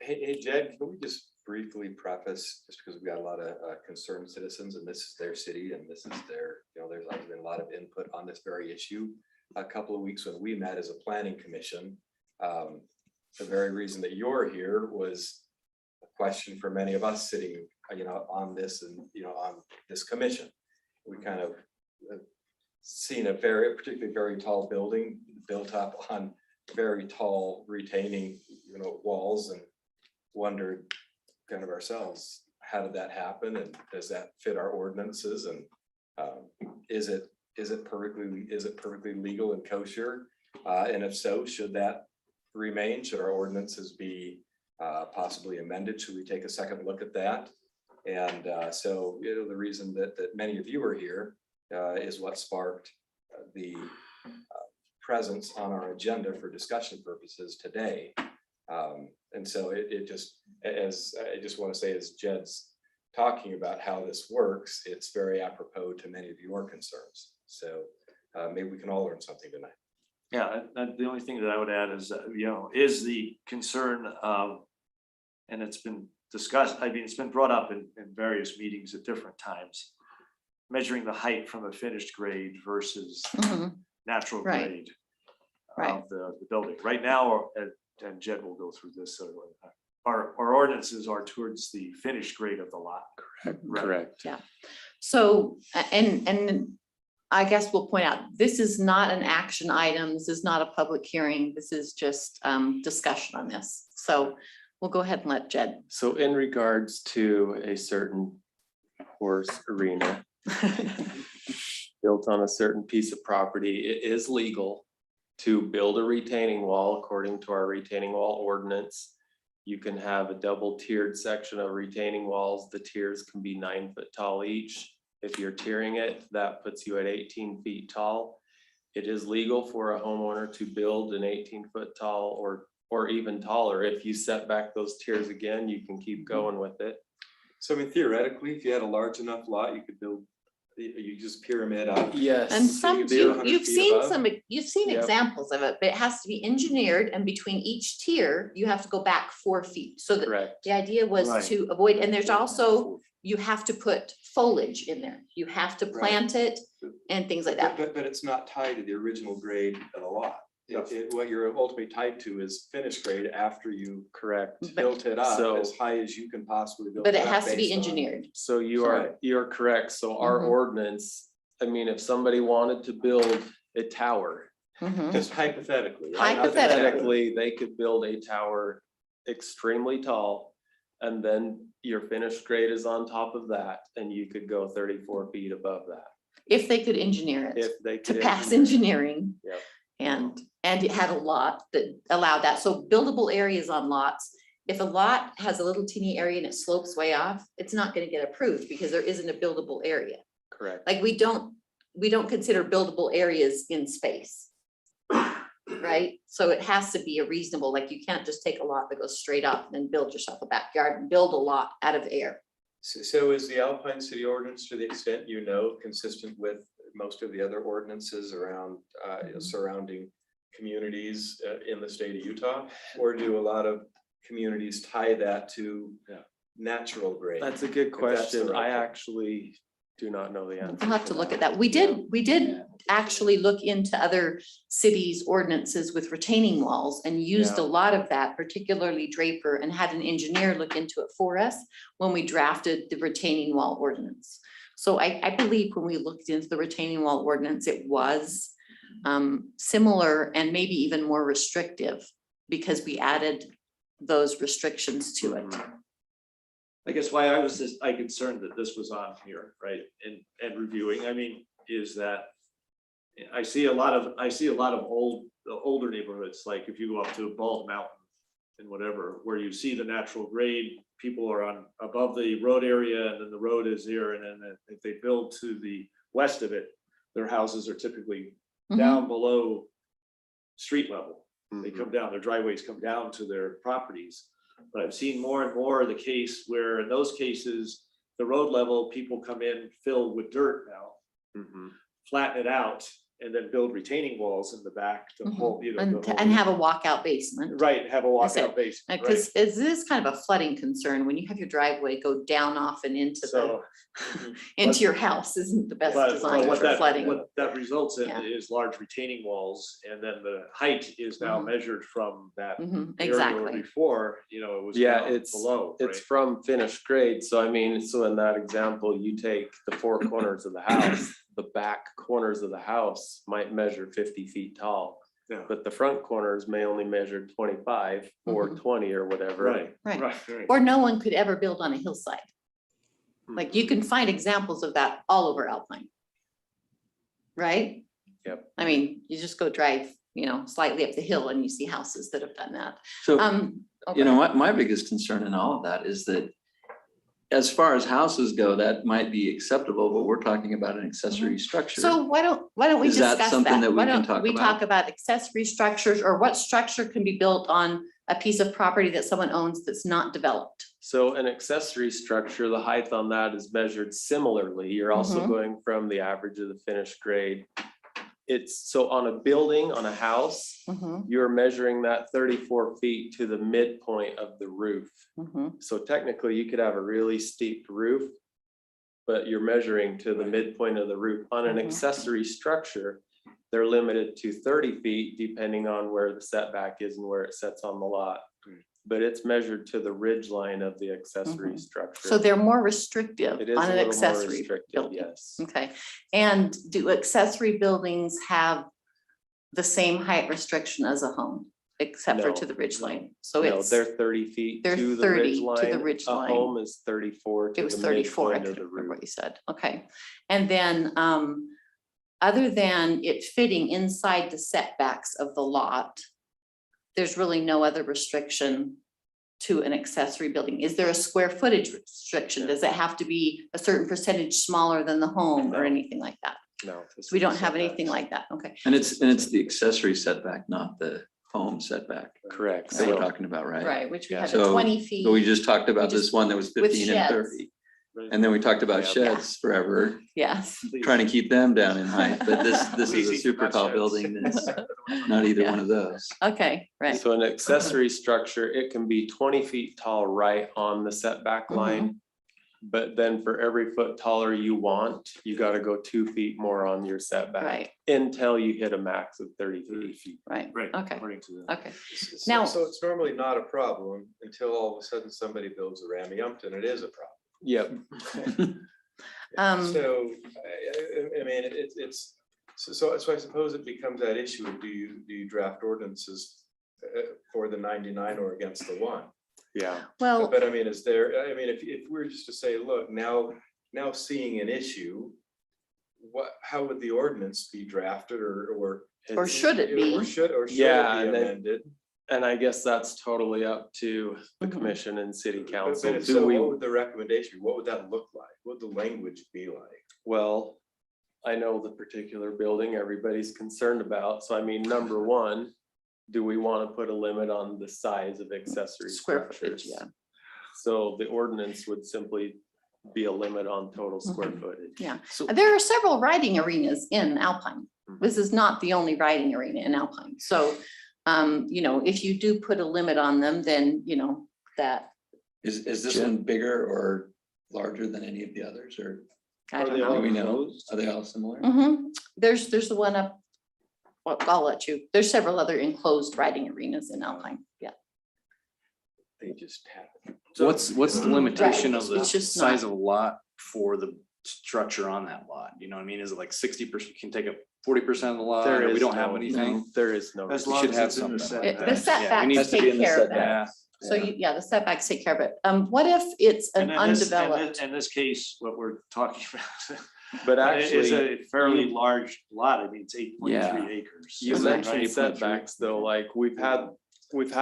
Hey, Jed, can we just briefly preface, just because we've got a lot of concerned citizens and this is their city and this is their, there's been a lot of input on this very issue. A couple of weeks when we met as a planning commission, the very reason that you're here was a question for many of us sitting, on this and, on this commission. We kind of seen a particularly very tall building built up on very tall retaining, walls, and wondered kind of ourselves, how did that happen, and does that fit our ordinances, and is it perfectly legal and kosher, and if so, should that remain? Should our ordinances be possibly amended? Should we take a second look at that? And so the reason that many of you are here is what sparked the presence on our agenda for discussion purposes today. And so I just want to say, as Jed's talking about how this works, it's very apropos to many of your concerns. So maybe we can all learn something tonight. Yeah, the only thing that I would add is, is the concern of, and it's been discussed, it's been brought up in various meetings at different times, measuring the height from a finished grade versus natural Right. grade Right. of the building. Right now, and Jed will go through this, our ordinances are towards the finished grade of the lot. Correct. Yeah. So, and I guess we'll point out, this is not an action item. This is not a public hearing. This is just discussion on this. So we'll go ahead and let Jed. So in regards to a certain horse arena built on a certain piece of property, it is legal to build a retaining wall according to our retaining wall ordinance. You can have a double tiered section of retaining walls. The tiers can be 9 foot tall each. If you're tiering it, that puts you at 18 feet tall. It is legal for a homeowner to build an 18-foot tall or even taller. If you set back those tiers again, you can keep going with it. So theoretically, if you had a large enough lot, you could build, you just pyramid up. Yes. And so some, you'd be 100 you've feet seen above. you've seen Yep. examples of it, but it has to be engineered, and between each tier, you have to go back 4 feet. So Correct. the idea was Right. to avoid, and there's also, you have to put foliage in there. You have to plant it and things like that. But it's not tied to the original grade of the lot. What you're ultimately tied to is finished grade after you Correct. built it up So- as high as you can possibly build. But it up has to be based on- engineered. So Correct. you're correct. So our Mhm. ordinance, if somebody wanted to build a tower, Mhm. Just hypothetically. right? Hypothetically. hypothetically, they could build a tower extremely tall. And then your finished grade is on top of that, and you could go 34 feet above that. If they could engineer it If they to could. pass engineer it. engineering. Yep. And it had a lot that allowed that. So buildable areas on lots. If a lot has a little teeny area and it slopes way off, it's not gonna get approved because there isn't a buildable area. Correct. Like we don't consider buildable areas in space. Right? So it has to be a reasonable, like you can't just take a lot that goes straight up and then build yourself a backyard and build a lot out of air. So is the Alpine City ordinance, to the extent you know, consistent with most of the other ordinances around surrounding communities in the state of Utah? Or do a lot of communities tie that to natural grade? That's a good If that's the question. right I thing. actually do not know the answer. We'll have to look at that. We did actually look into other cities' ordinances with retaining walls and used a lot of that, particularly Draper, and had an engineer look into it for us when we drafted the retaining wall ordinance. So I believe when we looked into the retaining wall ordinance, it was similar and maybe even more restrictive because we added those restrictions to it. I guess why I was concerned that this was on here, right, and reviewing, I mean, is that I see a lot of older neighborhoods, like if you go up to Bald Mountain and whatever, where you see the natural grade, people are on above the road area and then the road is here, and then if they build to the west of it, their houses are typically down below street level. They come down, their driveways come down to their properties. But I've seen more and more the case where in those cases, the road level, people come in filled with dirt now, flatten it out, and then build retaining walls in the back to hold, you know. And have a walkout basement. Right, have a walkout basement, right? Because it is kind of a flooding concern when you have your driveway go down off and into So, into your house isn't the best design what for flooding. what that results in Yeah. is large retaining walls, and then the height is now measured from that area where Exactly. before, you know, it was Yeah, down it's below, it's right? from finished grade. So I mean, so in that example, you take the four corners of the house, the back corners of the house might measure 50 feet tall. Yeah. But the front corners may only measure 25 or 20 or whatever. Right, Right. right. Or no one could ever build on a hillside. Like you can find examples of that all over Alpine. Right? Yep. I mean, you just go drive, slightly up the hill and you see houses that have done that. So, Okay. my biggest concern in all of that is that as far as houses go, that might be acceptable, but we're talking about an accessory structure. So why don't we Is that discuss something that we Why can don't talk we about? talk about accessory structures or what structure can be built on a piece of property that someone owns that's not developed? So an accessory structure, the height on that is measured similarly. You're also going from the average of the finished grade. It's so on a building, on a house, you're measuring that 34 feet to the midpoint of the roof. So technically you could have a really steep roof, but you're measuring to the midpoint of the roof. On an accessory structure, they're limited to 30 feet depending on where the setback is and where it sets on the lot. But it's measured to the ridge line of the accessory structure. So they're more restrictive It is on a an little more accessory restricted, building. yes. Okay, and do accessory buildings have the same height restriction as a home, except for No. to the ridge line? So No, it's, they're 30 feet they're to the 30 ridge to line. the ridge A line. home is 34 it to was the 34, I midpoint of couldn't the remember roof. what you said, okay. And then, other than it fitting inside the setbacks of the lot, there's really no other restriction to an accessory building. Is there a square footage restriction? Does it have to be a certain percentage smaller than the home or anything like that? No. We don't have anything like that, okay. And it's the accessory setback, not the home setback. Correct. That we're So talking about, right? Right, which we Yeah. had So, 20 feet. But we just talked about We this just- one that was with 15 and sheds. 30. And then we talked about Yeah. sheds forever, Yes, trying to keep them down in height, but this is a Easy, super not tall sheds. building that's not either Yeah. one of those. okay, right. So an accessory structure, it can be 20 feet tall right on the setback line. But then for every foot taller you want, you gotta go 2 feet more on your setback. Right. Until you hit a max of 30 feet. Right, Right. okay, According to the. okay. Now- So it's normally not a problem until all of a sudden somebody builds a Rammy-Umpton, it is a problem. Yep. So, I mean, so I suppose it becomes that issue of do you draft ordinances for the 99 or against the 1. Yeah. Well, But I mean, is there, I mean, if we're just to say, look, now seeing an issue, how would the ordinance be drafted or should it be? Or should Yeah, it and be then- amended? And I guess that's totally up to the Mhm. commission and city But council. if Do so, we, what would the recommendation, what would that look like? What would the language be like? well, I know the particular building everybody's concerned about. So I mean, number one, do we want to put a limit on the size of accessory Square footage, structures? yeah. So the ordinance would simply be a limit on total square footage. Yeah. So There are several riding arenas in Alpine. Mhm. This is not the only riding arena in Alpine. So, you know, if you do put a limit on them, then, you know, that, Is this one bigger or larger than any of the others, or I don't do know. we know? Are they all similar? There's the one up, well, I'll let you, there's several other enclosed riding arenas in Alpine. Yeah. they just have. What's the limitation of the It's just size not- of a lot for the structure on that lot? You know what I mean? Is it like 60%, can take up 40% of the lot, There or we is don't have no- anything? There is no. As We long should as have it's in the something like setback. The that. Yeah, we need setbacks to be take in the care of setback. that. So yeah, the setbacks take care of it. What if it's an undeveloped? In this case, what we're talking about. But Is actually, a fairly large lot. I mean, it's 8.3 Yeah. acres. you So mentioned 8.3. setbacks though, like we've had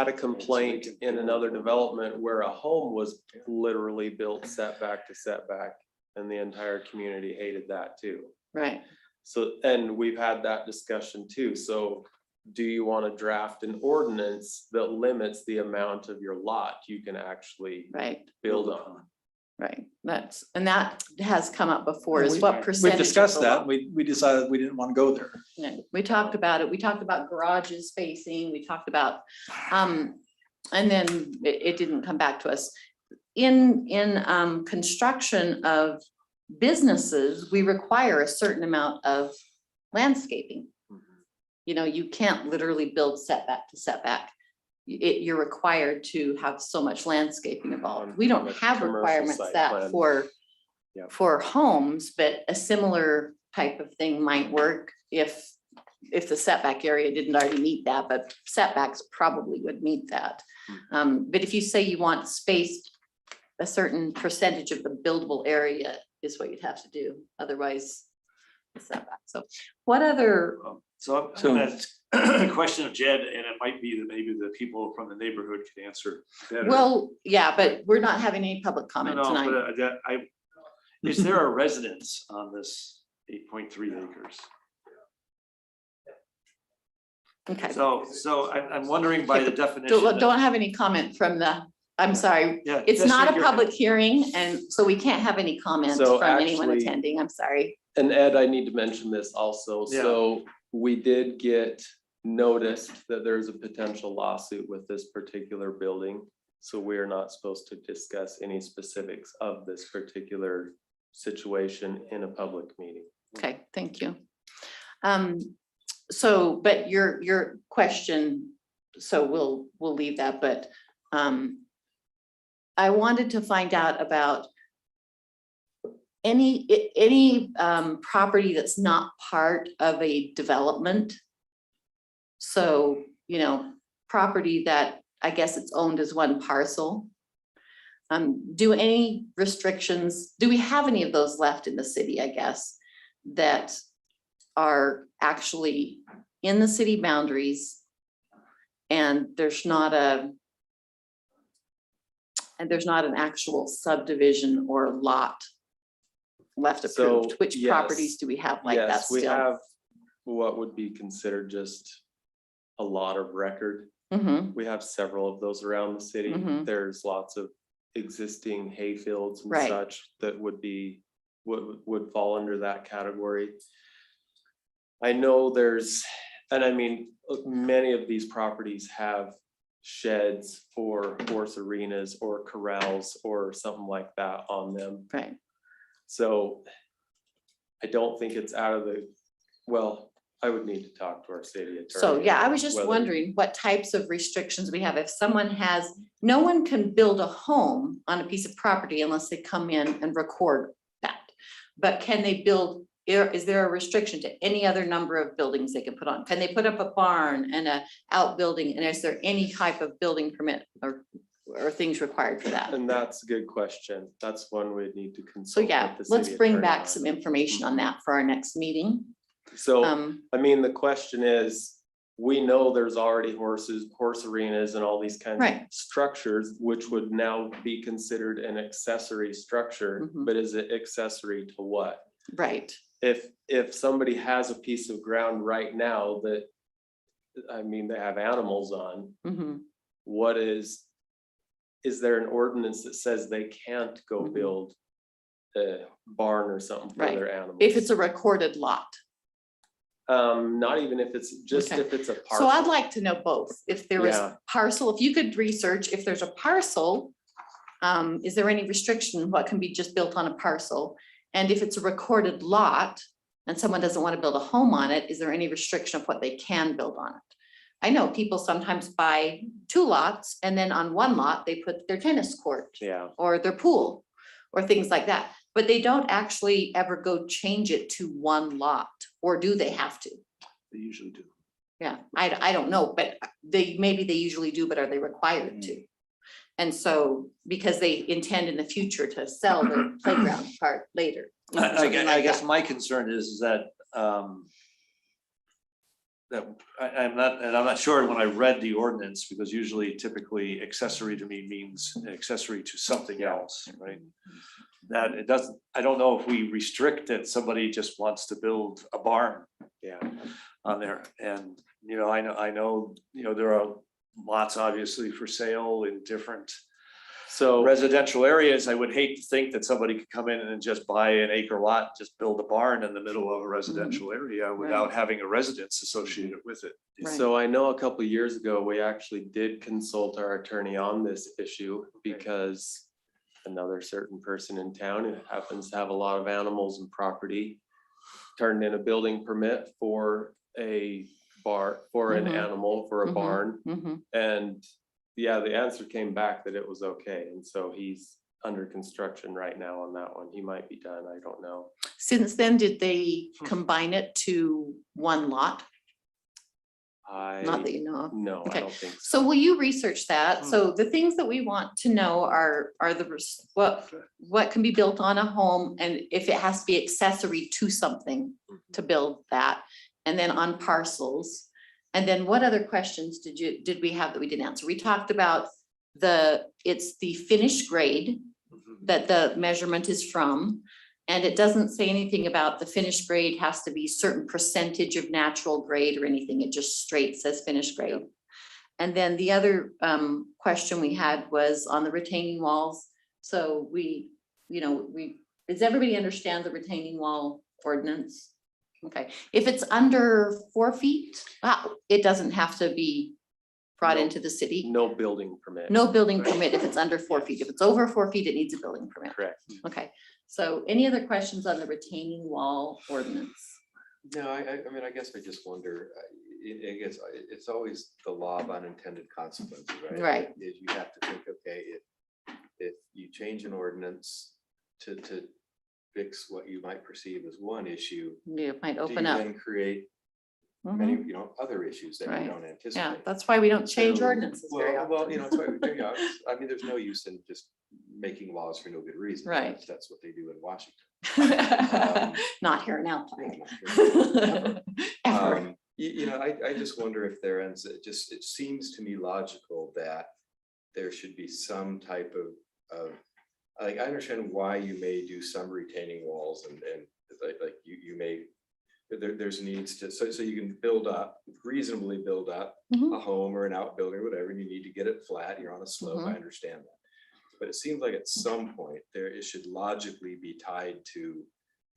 a complaint in another development where a home was literally built setback to setback. And the entire community hated that too. Right, So, and we've had that discussion too. So do you want to draft an ordinance that limits the amount of your lot you can actually right, build on? right. And that has come up before is what percentage. We've of discussed the that. lot. We decided we didn't want to go there. Yeah, we talked about it. We talked about garages spacing. We talked about, and then it didn't come back to us. In construction of businesses, we require a certain amount of landscaping. You know, you can't literally build setback to setback. You're required to have so much landscaping involved. We don't On a have commercial requirements site that plan. Yeah. for homes, but a similar type of thing might work if the setback area didn't already meet that, but setbacks probably would meet that. But if you say you want space, a certain percentage of the buildable area is what you'd have to do. Otherwise, the setback. So what other, So I'm gonna question of Jed, and it might be that maybe the people from the neighborhood could answer better. well, yeah, but we're not having any public comment No, tonight. but is there a residence on this 8.3 acres? Okay. So I'm wondering by the definition. Don't have any comment from the, I'm sorry. Yeah, It's just not a your- public hearing, and so we can't have any comments So from anyone actually- attending. I'm sorry. And Ed, I need to mention this also. Yeah. So we did get noticed that there's a potential lawsuit with this particular building. So we are not supposed to discuss any specifics of this particular situation in a public meeting. Okay, thank you. So, but your question, so we'll leave that, but I wanted to find out about any property that's not part of a development. So, you know, property that I guess it's owned as one parcel. Do any restrictions, do we have any of those left in the city, I guess, that are actually in the city boundaries? And there's not an actual subdivision or lot left So, approved. Which yes. properties do we have like that Yes, we still? have what would be considered just a lot of record. Mhm. We have several of those around the city. Mhm. There's lots of existing hay fields and Right. such that would fall under that category. I know and I mean, many of these properties have sheds for horse arenas or corrals or something like that on them. Right. So I don't think it's out of I would need to talk to our city attorney. So, yeah, I was just whether- wondering what types of restrictions we have. If someone no one can build a home on a piece of property unless they come in and record that. But can they build, is there a restriction to any other number of buildings they can put on? Can they put up a barn and a outbuilding? And is there any type of building permit or things required for that? And that's a good question. That's one we'd need to So consult. yeah, with the let's city bring attorney back on. some information on that for our next meeting. So, Um, I mean, the question is, we know there's already horse arenas and all these kinds of Right. structures, which would now be considered an accessory structure, Mhm. but is it accessory to what? right, If somebody has a piece of ground right now that, I mean, they have animals on, mhm, what is there an ordinance that says they can't go Mhm. build a barn or something for Right. their animals? if it's a recorded lot. Not even if it's just Okay. if it's a parcel. So I'd like to know both. If there was Yeah. parcel, if you could research, if there's a parcel, is there any restriction, what can be just built on a parcel? And if it's a recorded lot and someone doesn't want to build a home on it, is there any restriction of what they can build on it? I know people sometimes buy 2 lots and then on 1 lot, they put their tennis court Yeah. or their pool or things like that. But they don't actually ever go change it to 1 lot, or do they have to? They usually do. Yeah, I don't know, but maybe they usually do, but are they required to? And so, because they intend in the future to sell the playground part later. you know, something I like guess that. my concern is that, I'm not sure when I read the ordinance, because usually typically accessory to me means accessory to something else, right? That it doesn't, I don't know if we restrict that somebody just wants to build a barn Yeah. on there. And, I know, there are lots obviously for sale in different So, residential areas. I would hate to think that somebody could come in and just buy an acre lot, just build a barn in the middle of a residential area without having a residence associated with it. Right. so I know a couple of years ago, we actually did consult our attorney on this issue because another certain person in town who happens to have a lot of animals and property turned in a building permit for a an Mhm. animal for a Mhm. barn. Mhm. And yeah, the answer came back that it was okay. And so he's under construction right now on that one. He might be done. I don't know. Since then, did they combine it to 1 lot? Not that you know of. No, I Okay. don't think so. So will you research that? So the things that we want to know are what can be built on a home, and if it has to be accessory to something to build that, and then on parcels. And then what other questions did we have that we didn't answer? We talked about it's the finished grade that the measurement is from. And it doesn't say anything about the finished grade has to be certain percentage of natural grade or anything. It just straight says finished grade. And then the other question we had was on the retaining walls. So does everybody understand the retaining wall ordinance? Okay, if it's under 4 feet, it doesn't have to be brought No. into the city. No building permit. No building permit if it's under 4 feet. If it's over 4 feet, it needs a building permit. Correct. Okay, so any other questions on the retaining wall ordinance? No, I mean, I guess I just wonder, I guess it's always the law of unintended consequences, right? Right. Is you have to think, okay, if you change an ordinance to fix what you might perceive as one issue, Yeah, it might do you open up. then create Mhm. many, other issues that Right. you don't anticipate? Yeah, that's why we don't change So, ordinances very often. Well, it's why, I mean, there's no use in just making laws for no good reason. Right. That's what they do in Washington. Not here in Alpine. Not here. Ever. I just wonder if it seems to me logical that there should be some type of, I understand why you may do some retaining walls and like you may, there's needs to, so you can reasonably build up Mhm. a home or an outbuilding or whatever, and you need to get it flat, you're on a slope, I understand that. But it seems like at some point it should logically be tied to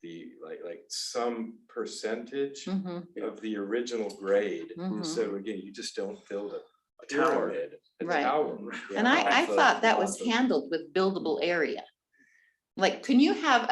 the, like some percentage Mhm. of the original grade. Mhm. So again, you just don't build a tower. pyramid, a Right. tower. And I off of- thought that was off of- handled with buildable area. Like, can you have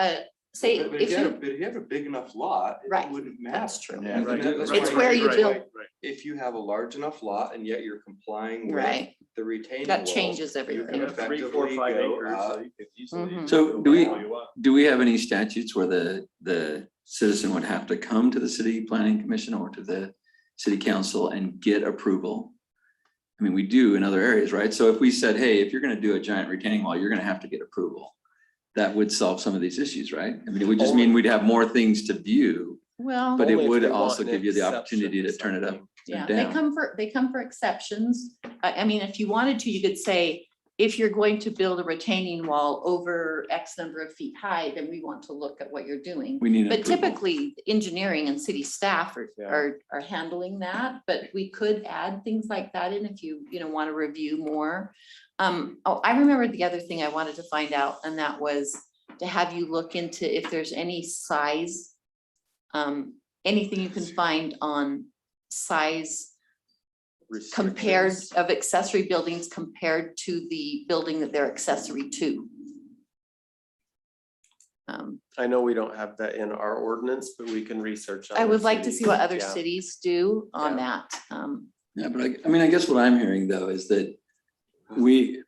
say, But if if you you, have a big enough lot, Right, it wouldn't matter. that's true. Yeah, And right. that's It's why where you right, build- right. If you have a large enough lot and yet you're complying with Right, the retaining that wall, changes you everything. can Have 3, 4, effectively 5 go acres, up. so you could easily Mhm. So build do we- all you want. Do we have any statutes where the citizen would have to come to the city planning commission or to the city council and get approval. I mean, we do in other areas, right? So if we said, hey, if you're gonna do a giant retaining wall, you're gonna have to get approval. That would solve some of these issues, right? I mean, it would just mean we'd have more things to view, Well, but it Only if would we want also an give you the exception opportunity to turn it up something. yeah, and they down. come for exceptions. I mean, if you wanted to, you could say, if you're going to build a retaining wall over X number of feet high, then we want to look at what you're doing. We need But approval. typically, engineering and city staff Yeah. are handling that, but we could add things like that in if you want to review more. Oh, I remember the other thing I wanted to find out, and that was to have you look into if there's any size, anything you can find on size compared Restrictions. of accessory buildings compared to the building that they're accessory to. I know we don't have that in our ordinance, but we can research. I would like to see what other Yeah. cities do on Yeah. that. Yeah, but I mean, I guess what I'm hearing though is that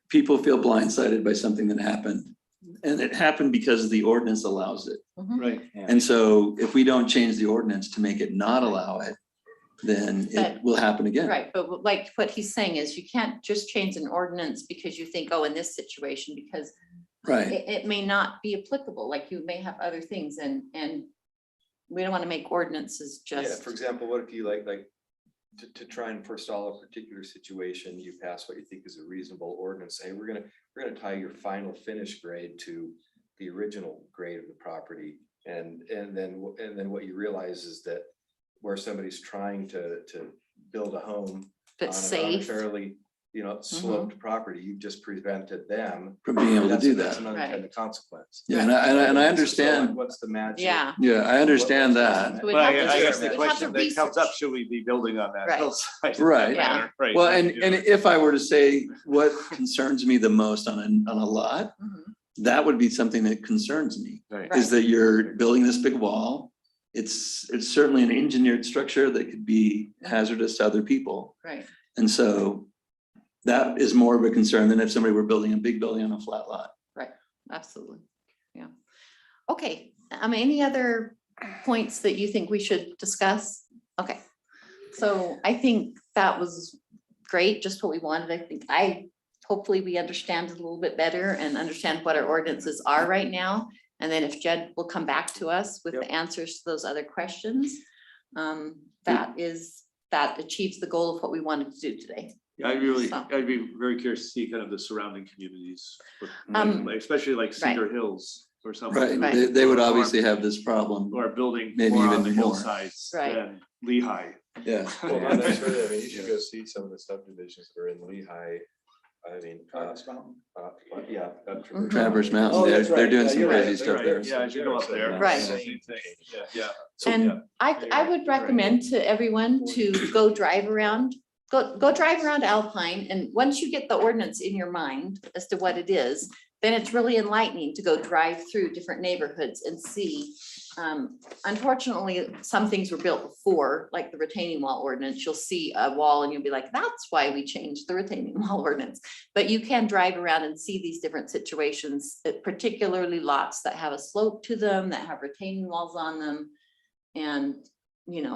people feel blindsided by something that happened. And it happened because the ordinance allows it. Right. And so if we don't change the ordinance to make it not allow it, then it But- will happen again. Right, but like what he's saying is you can't just change an ordinance because you think, oh, in this situation, because Right. it may not be applicable, like you may have other things and we don't want to make ordinances Yeah, just. for example, what if you like to try and forestall a particular situation, you pass what you think is a reasonable ordinance, say, we're gonna tie your final finish grade to the original grade of the property. And then what you realize is that where somebody's trying to build a home on That's a safe. fairly, sloped property, you've just prevented them. From being able to do That's that. an unintended consequence. Yeah, and I So, understand. What's the magic? Yeah. Yeah, I understand that. So we'd Well, have to I guess we'd the have question to that comes up, research. should we be building on that Right. hillside? Right. Yeah. Right. Well, and if I were to say what concerns me the most on a lot, Mhm. that would be something that concerns me. Right. Is that you're building this big wall. It's certainly an engineered structure that could be hazardous to other people. Right, And so that is more of a concern than if somebody were building a big building on a flat lot. right, absolutely, yeah. Okay, any other points that you think we should discuss? Okay, so I think that was great, just what we wanted. Hopefully we understand it a little bit better and understand what our ordinances are right now. And then if Jed will come back to us with the answers to those other questions, that achieves the goal of what we wanted to do today. Yeah, So- I'd be very curious to see kind of the surrounding communities, especially like right. Cedar Hills or something. Right, Right. they would obviously have this problem. Who are building Maybe more on even the more. hillsides Right. than Lehigh. Yeah. Well, not necessarily, I mean, you should go see some of the subdivisions that are in Lehigh. I mean, yeah. Traverse Oh, Mountain, that's they're right. doing Yeah, some you're right. crazy stuff Right. there. Yeah, as you go up there. Right. Same thing. Yeah. And I would recommend to everyone to go drive around, go drive around Alpine, and once you get the ordinance in your mind as to what it is, then it's really enlightening to go drive through different neighborhoods and see. Unfortunately, some things were built before, like the retaining wall ordinance. You'll see a wall and you'll be like, that's why we changed the retaining wall ordinance. But you can drive around and see these different situations, particularly lots that have a slope to them, that have retaining walls on them. And,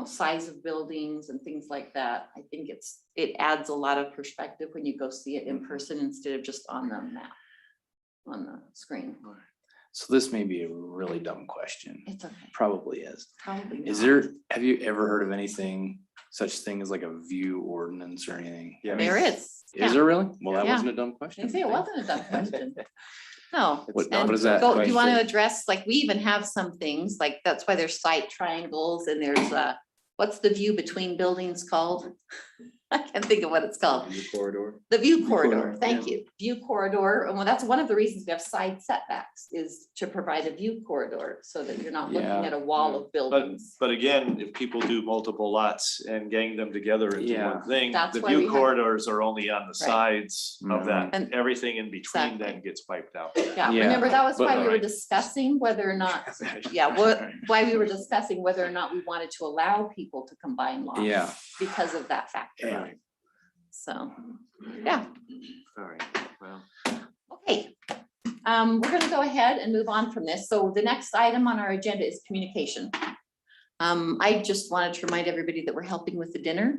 size of buildings and things like that. I think it adds a lot of perspective when you go see it in person instead of just on the map, on the screen. So this may be a really dumb question. It's okay, Probably is. probably Is not. have you ever heard of such thing as like a view ordinance or anything? Yeah. There is. Is yeah. there really? Well, that Yeah. wasn't a dumb I question. say it wasn't a dumb question. No. What and is that Do you want to question? address, like, we even have some things, like, that's why there's site triangles and there's what's the view between buildings called? I can't think of what it's called. View corridor. The view corridor, corridor, thank you. View corridor, and well, that's one of the reasons we have side setbacks is to provide a view corridor so that you're not looking Yeah. at a wall of buildings. But again, if people do multiple lots and gang them together into Yeah. one thing, That's the why we view have- corridors are only on the sides of that. And- Everything in between Exactly. then gets wiped out. Yeah, Yeah, remember, that was but- why we were Right. discussing whether or not, why we were discussing whether or not we wanted to allow people to combine lots. Yeah. Because of that factor. Right. So, yeah, All right, well. okay. we're gonna go ahead and move on from this. So the next item on our agenda is communication. I just wanted to remind everybody that we're helping with the dinner.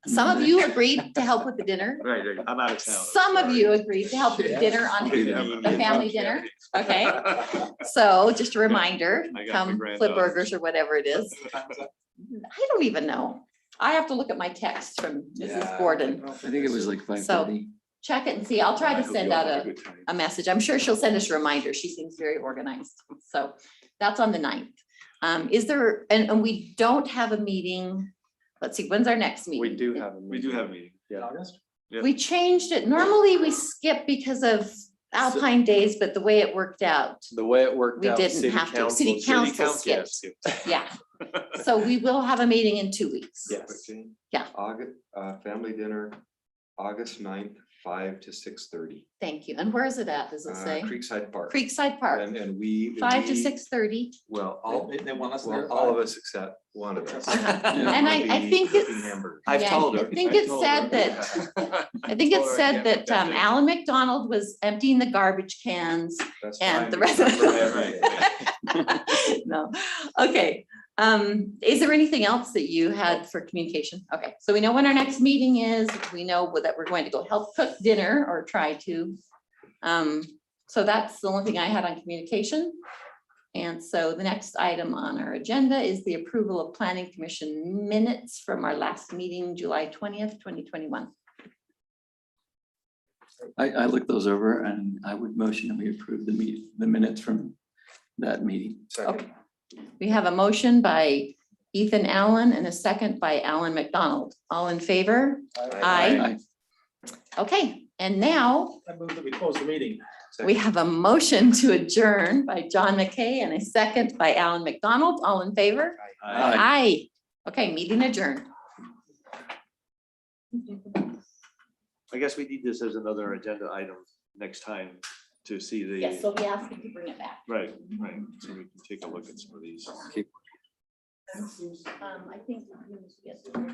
Some of you agreed to help with the dinner. Right, I'm out of town. Some of you agreed to help with the dinner on the family dinner. Okay, so just a reminder, I got my come flip granddaughter. burgers or whatever it is. I don't even know. I have to look at my text from Mrs. Gordon. I think it was like 5:30. Check it and see. I'll try to send out a message. I'm sure she'll send us a reminder. She seems very organized. So that's on the 9th. Is there, and we don't have a meeting. Let's see, when's our next meeting? We do have a meeting. We do have a meeting. Yeah. Yep. We changed it. Normally we skip because of Alpine days, but the way it worked out, The way it worked we out. didn't city have to. council- City council yeah, skipped. Yeah. So we will have a meeting in 2 weeks. Yes. Yeah. August, family dinner, August 9th, 5 to 6:30. Thank you. And where is it at? Does it say? Creekside Park. Creekside Park, And we. 5 to we- 6:30. Well, They want us well, there. all of us except one of us. And I think it's, I've yeah, told her. I think it said that, I think it said that Alan McDonald was emptying the garbage cans and the rest of No, okay. Is there anything else that you had for communication? Okay, so we know when our next meeting is, we know that we're going to go help cook dinner or try to. So that's the only thing I had on communication. And so the next item on our agenda is the approval of planning commission minutes from our last meeting, July 20th, 2021. I looked those over and I would motion that we approve the minutes from that meeting. Okay. We have a motion by Ethan Allen and a second by Alan McDonald. All in favor? Aye. Okay, and now I move that we close the meeting. we have a motion to adjourn by John McKay and a second by Alan McDonald. All in favor? Aye. Aye. Okay, meeting adjourned. I guess we need this as another agenda item next time to see the. Yes, so we asked you to bring it back. Right, right. So we can take a look at some of these. I think.